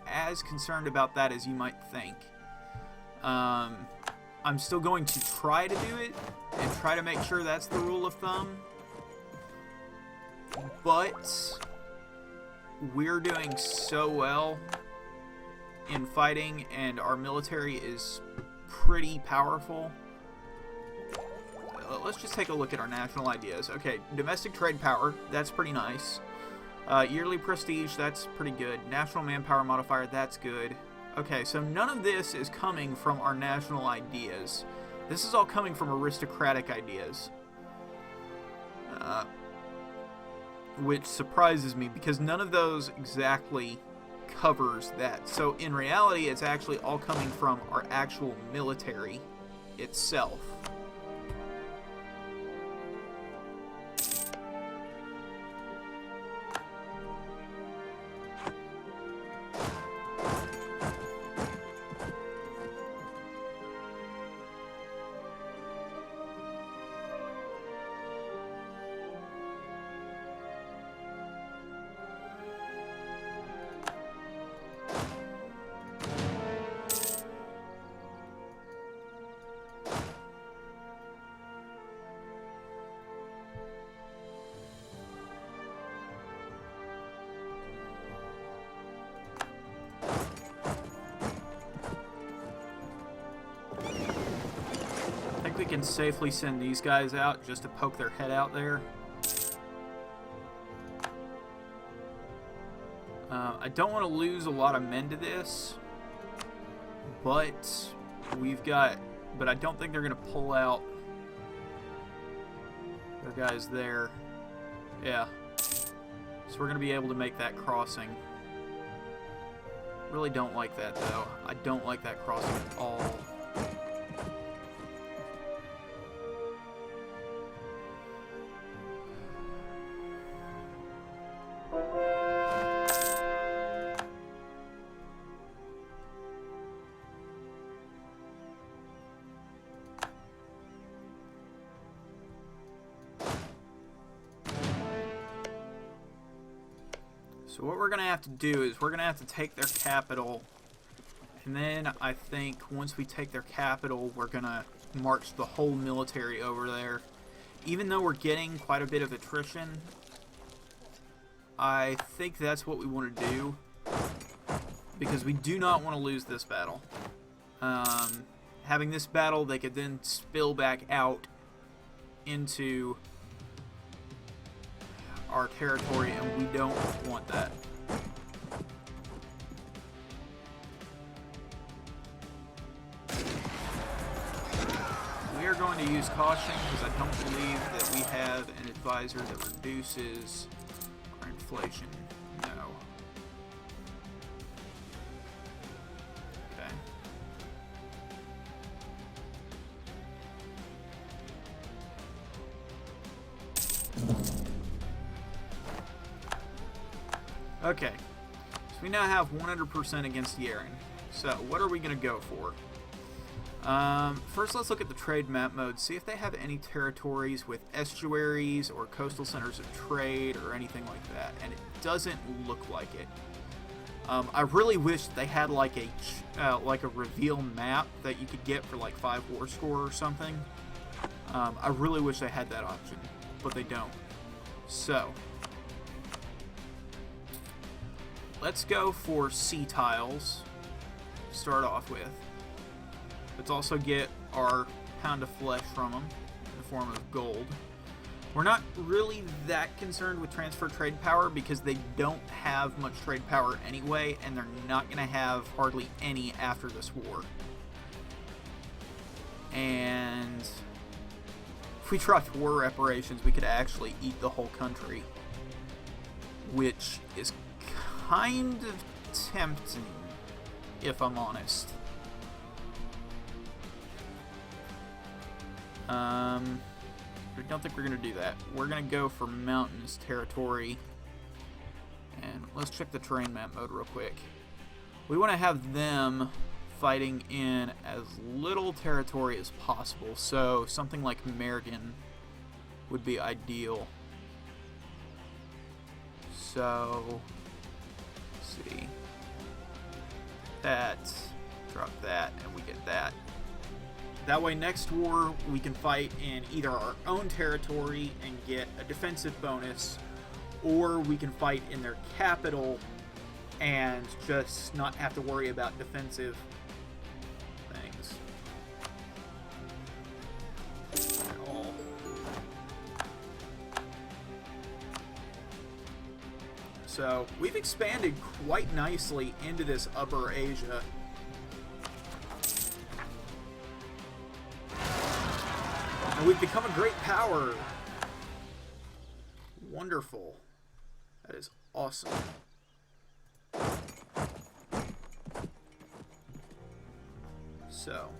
as concerned about that as you might think. I'm still going to try to do it and try to make sure that's the rule of thumb. But we're doing so well in fighting, and our military is pretty powerful. Let's just take a look at our national ideas. Okay, domestic trade power, that's pretty nice. Yearly prestige, that's pretty good. National manpower modifier, that's good. Okay, so none of this is coming from our national ideas. This is all coming from aristocratic ideas. Which surprises me, because none of those exactly covers that. So in reality, it's actually all coming from our actual military itself. We can safely send these guys out just to poke their head out there. I don't want to lose a lot of men to this, but I don't think they're going to pull out their guys there. Yeah. So we're going to be able to make that crossing. Really don't like that, though. I don't like that crossing at all. So what we're going to have to do is we're going to have to take their capital, and then I think once we take their capital, we're going to march the whole military over there. Even though we're getting quite a bit of attrition, I think that's what we want to do, because we do not want to lose this battle. Having this battle, they could then spill back out into our territory, and we don't want that. We are going to use caution because I don't believe that we have an advisor that reduces our inflation. No. Okay. So we now have 100% against Yaren. So what are we going to go for? First, let's look at the trade map mode, see if they have any territories with estuaries or coastal centers of trade or anything like that, and it doesn't look like it. I really wish they had like a reveal map that you could get for like 5 war score or something. I really wish they had that option, but they don't. So let's go for sea tiles to start off with. Let's also get our pound of flesh from them in the form of gold. We're not really that concerned with transfer trade power because they don't have much trade power anyway, and they're not going to have hardly any after this war. And if we dropped war reparations, we could actually eat the whole country, which is kind of tempting, if I'm honest. I don't think we're going to do that. We're going to go for mountainous territory. And let's check the terrain map mode real quick. We want to have them fighting in as little territory as possible. So something like Mergen would be ideal. So, let's see. That, drop that, and we get that. That way, next war, we can fight in either our own territory and get a defensive bonus, or we can fight in their capital and just not have to worry about defensive things at all. So, we've expanded quite nicely into this Upper Asia. And we've become a great power. Wonderful. That is awesome. So,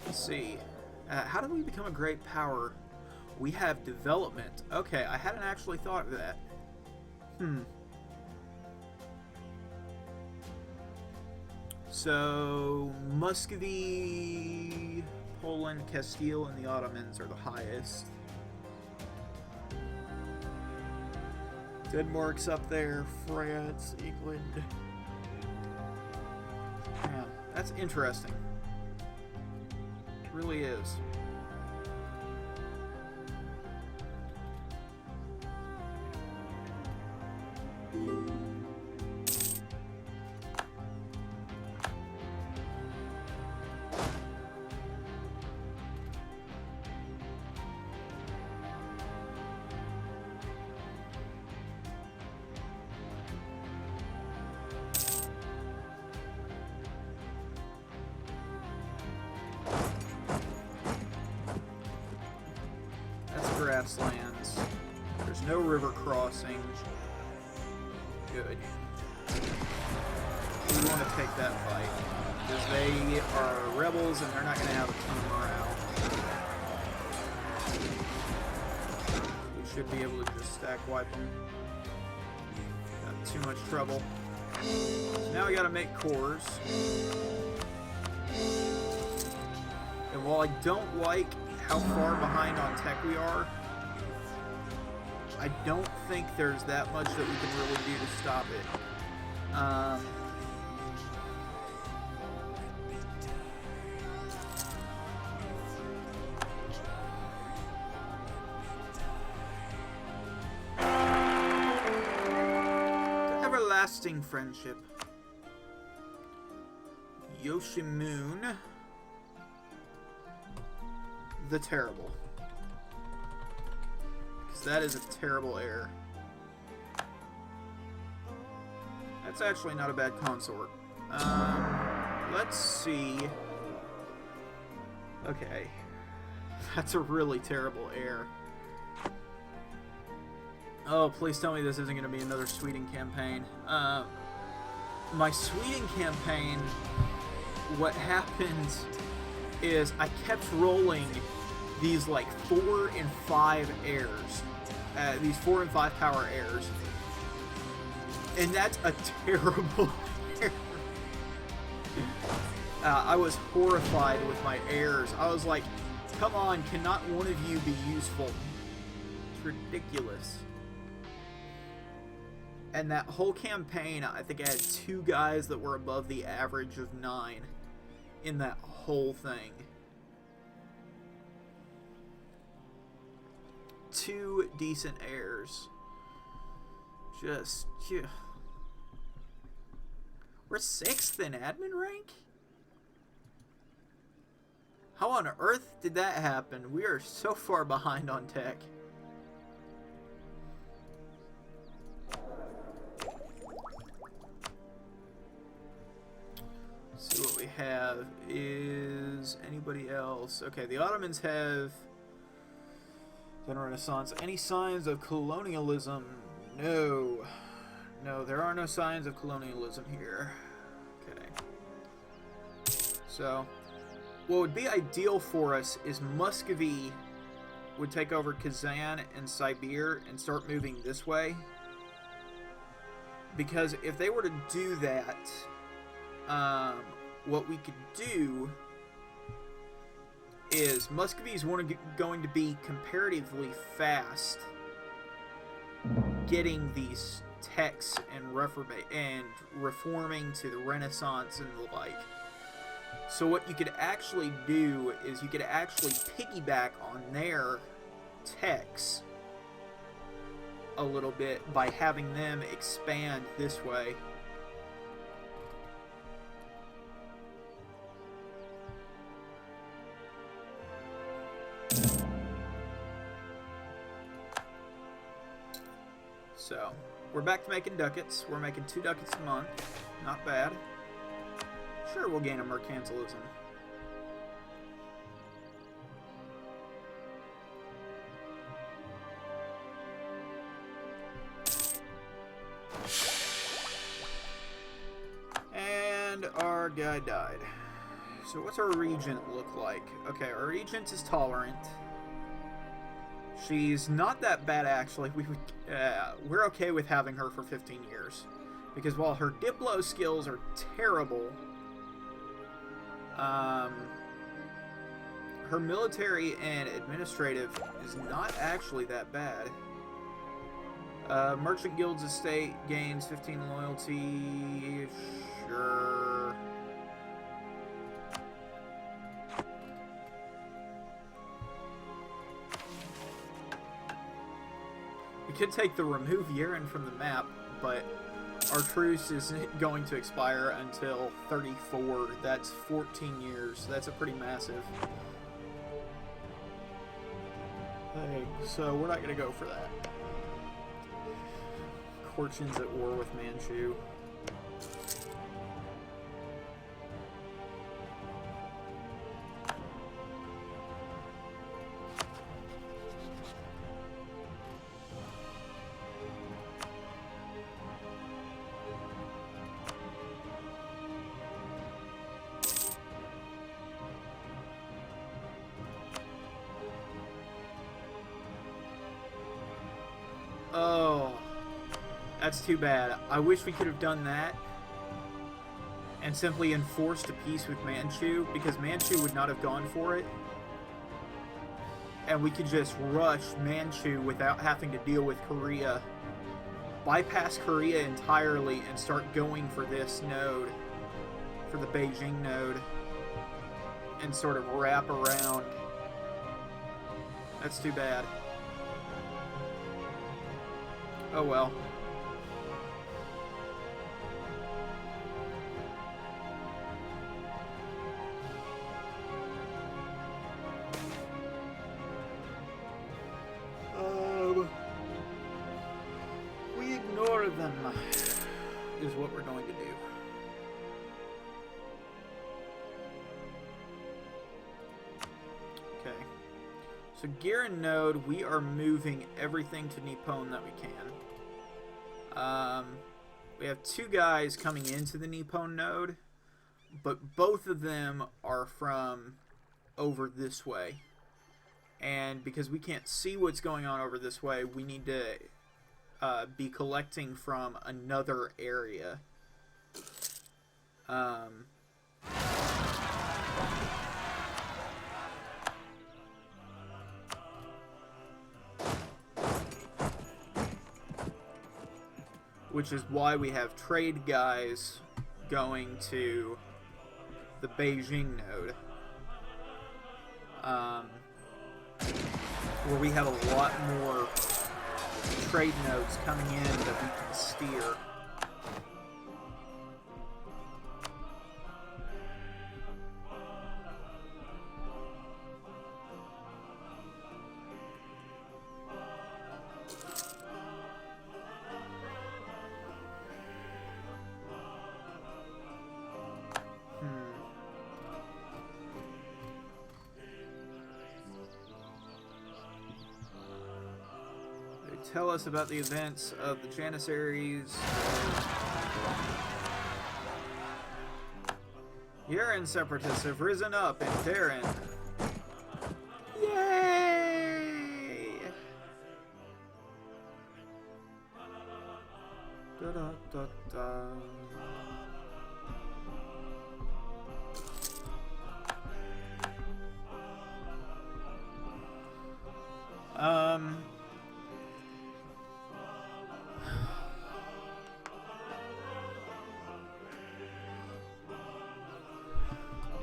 let's see. How do we become a great power? We have development. Okay, I hadn't actually thought of that. So, Muscovy, Poland, Castile, and the Ottomans are the highest. Denmark's up there, France, England. Yeah, that's interesting. It really is. Grasslands. There's no river crossing. Good. We want to take that fight because they are rebels and they're not going to have a ton of morale. We should be able to just stack wipe them. Not too much trouble. So now we got to make cores. And while I don't like how far behind on tech we are, I don't think there's that much that we can really do to stop it. The everlasting friendship. Yoshimun the Terrible. Because that is a terrible heir. That's actually not a bad consort. Let's see. Okay. That's a really terrible heir. Oh, please tell me this isn't going to be another Sweden campaign. My Sweden campaign, what happened is I kept rolling these like 4 and 5 heirs, these 4 and 5 power heirs, And that's a terrible error. I was horrified with my errors. I was like, come on, cannot one of you be useful? It's ridiculous. And that whole campaign, I think I had 2 guys that were above the average of 9 in that whole thing. 2 decent errors. Just, yeah. We're 6th in admin rank? How on earth did that happen? We are so far behind on tech. Let's see what we have. Is anybody else? Okay, the Ottomans have done a Renaissance. Any signs of colonialism? No. No, there are no signs of colonialism here. Okay. So, what would be ideal for us is Muscovy would take over Kazan and Siberia and start moving this way. Because if they were to do that, what we could do is Muscovy is going to be comparatively fast getting these texts and reforming to the Renaissance and the like. So what you could actually do is you could actually piggyback on their texts a little bit by having them expand this way. So, we're back to making ducats. We're making 2 ducats a month. Not bad. Sure, we'll gain a mercantilism. And our guy died. So what's our regent look like? Okay, our regent is tolerant. She's not that bad, actually. We're okay with having her for 15 years. Because while her Diplo skills are terrible, her military and administrative is not actually that bad. Merchant Guild's estate gains 15 loyalty. Sure. We could take the remove Yeren from the map, but our truce isn't going to expire until 34. That's 14 years. That's a pretty massive thing. So we're not going to go for that. Korchin's at war with Manchu. Oh, that's too bad. I wish we could have done that and simply enforced a peace with Manchu, because Manchu would not have gone for it. And we could just rush Manchu without having to deal with Korea. Bypass Korea entirely and start going for this node, for the Beijing node, and sort of wrap around. That's too bad. Oh well. We ignore them, is what we're going to do. Okay. So Giran node, we are moving everything to Nippon that we can. We have 2 guys coming into the Nippon node, but both of them are from over this way. And because we can't see what's going on over this way, we need to be collecting from another area. Which is why we have trade guys going to the Beijing node. Where we have a lot more trade nodes coming in that we can steer. Tell us about the events of the Janissaries. Yaren separatists have risen up in Darren. Yay! Da da da da.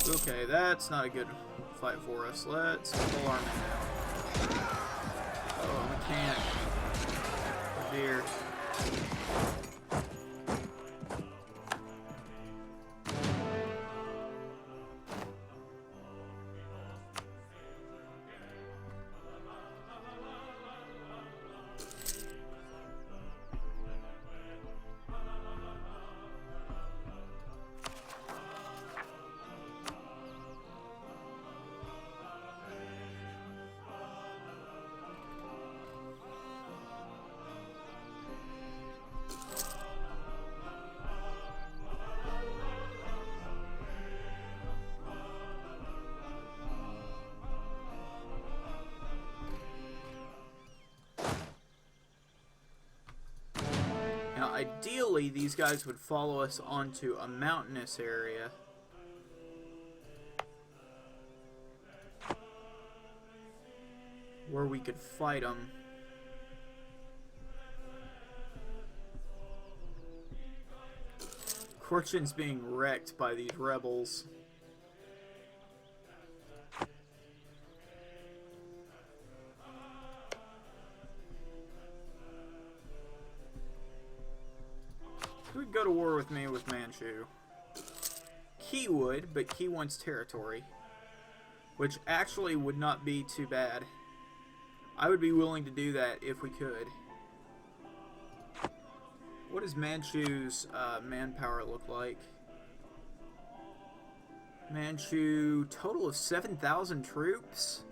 Okay, that's not a good fight for us. Let's pull our men out. Oh, we can't. Oh dear. Now, ideally, these guys would follow us onto a mountainous area. Where we could fight them. Fortune's being wrecked by these rebels. Who would go to war with me with Manchu? Key would, but Key wants territory. Which actually would not be too bad. I would be willing to do that if we could. What does Manchu's manpower look like? Manchu, total of 7,000 troops?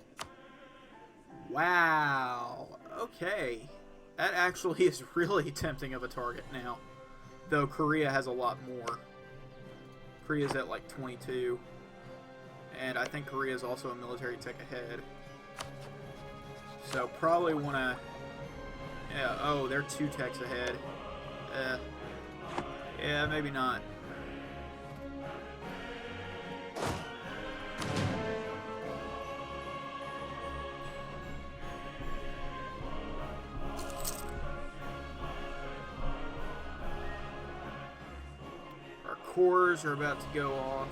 Wow. Okay. That actually is really tempting of a target now. Though Korea has a lot more. Korea's at like 22. And I think Korea is also a military tech ahead. So probably want to... Yeah, oh, they're 2 techs ahead. Yeah, maybe not. Our cores are about to go off.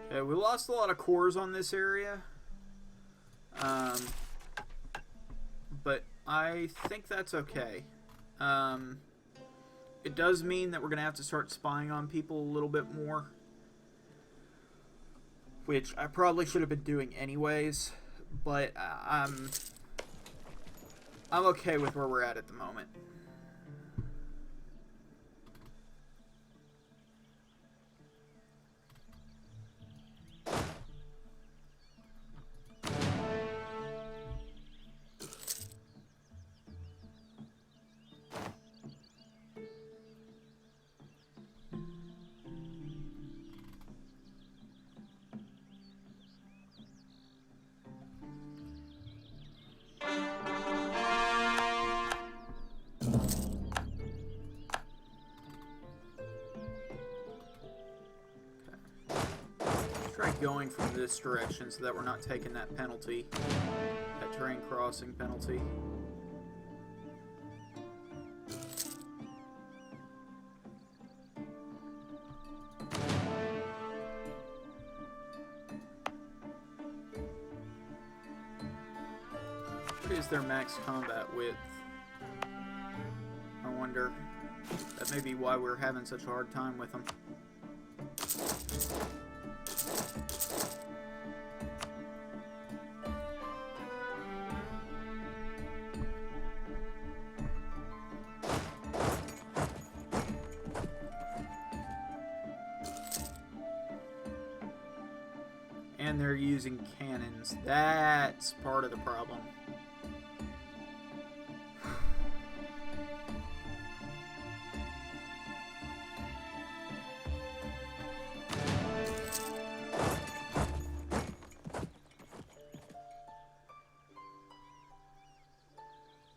Yeah, we lost a lot of cores on this area. But I think that's okay. It does mean that we're going to have to start spying on people a little bit more. Which I probably should have been doing anyways. But I'm okay with where we're at the moment. going from this direction so that we're not taking that penalty, that terrain crossing penalty. What is their max combat width? I wonder. That may be why we're having such a hard time with them. And they're using cannons. That's part of the problem.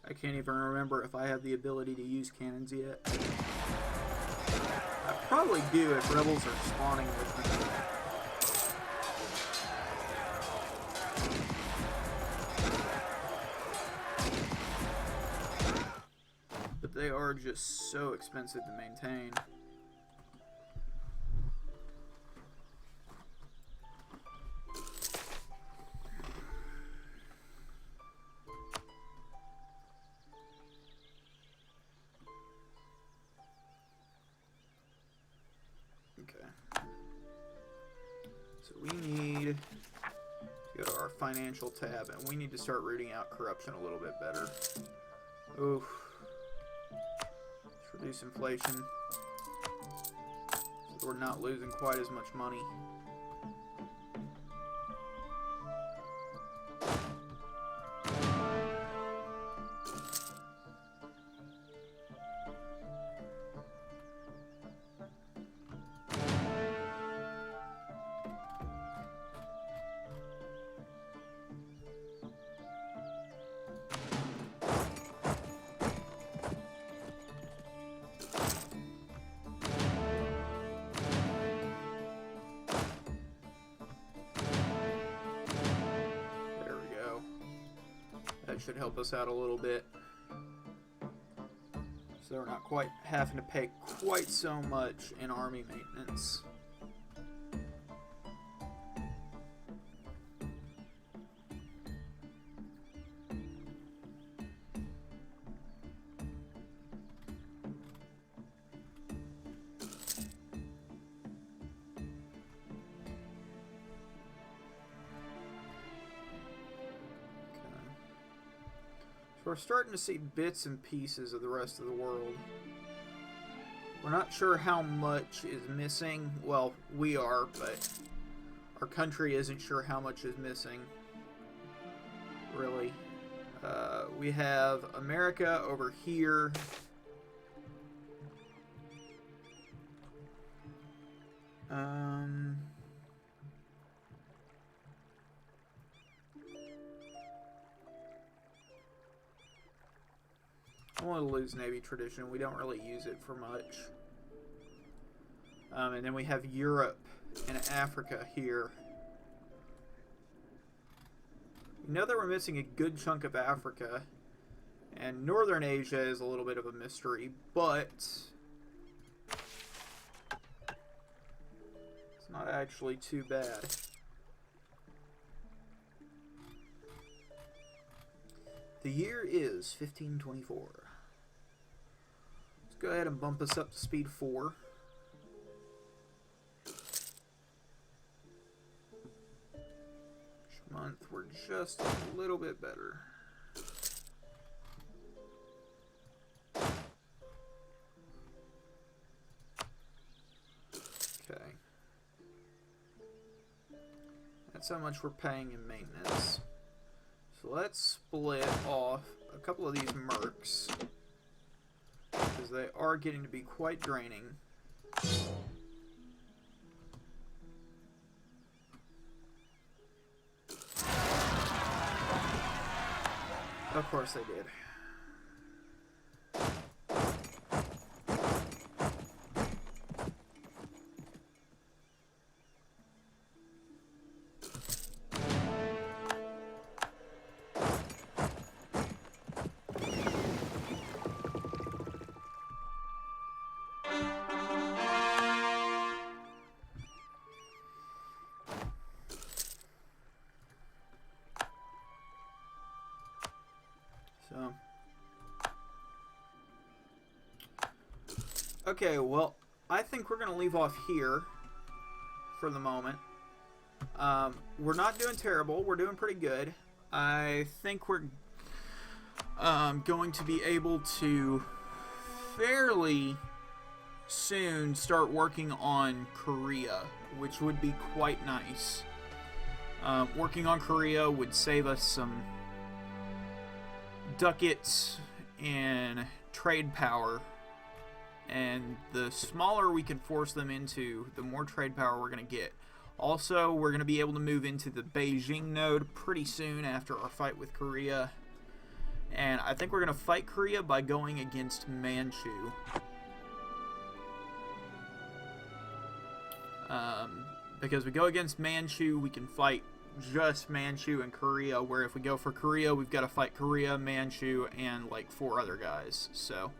I can't even remember if I have the ability to use cannons yet. I probably do if rebels are spawning with me. But they are just so expensive to maintain. Financial tab, and we need to start rooting out corruption a little bit better. Oof. Let's reduce inflation so we're not losing quite as much money. Should help us out a little bit, so we're not quite having to pay quite so much in army maintenance. We're starting to see bits and pieces of the rest of the world. We're not sure how much is missing. Well, we are, but our country isn't sure how much is missing. Really. We have America over here. I want to lose Navy tradition. We don't really use it for much. And then we have Europe and Africa here. We know that we're missing a good chunk of Africa. And Northern Asia is a little bit of a mystery, but it's not actually too bad. The year is 1524. Let's go ahead and bump us up to speed 4. Each month we're just a little bit better. Okay. That's how much we're paying in maintenance. So let's split off a couple of these mercs, because they are getting to be quite draining. Of course they did. Okay, well, I think we're going to leave off here for the moment. We're not doing terrible. We're doing pretty good. I think we're going to be able to fairly soon start working on Korea, which would be quite nice. Working on Korea would save us some ducats and trade power, and the smaller we can force them into, the more trade power we're going to get. Also, we're going to be able to move into the Beijing node pretty soon after our fight with Korea, and I think we're going to fight Korea by going against Manchu. Because we go against Manchu, we can fight just Manchu and Korea, where if we go for Korea, we've got to fight Korea, Manchu, and like 4 other guys. So,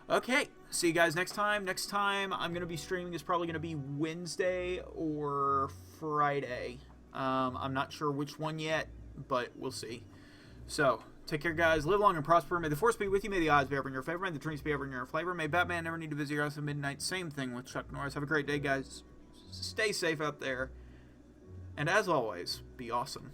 okay, see you guys next time. Next time I'm going to be streaming is probably going to be Wednesday or Friday. I'm not sure which one yet, but we'll see. So, take care, guys. Live long and prosper. May the force be with you. May the odds be ever in your favor. May the dreams be ever in your flavor. May Batman never need to visit your house at midnight. Same thing with Chuck Norris. Have a great day, guys. Stay safe out there. And as always, be awesome.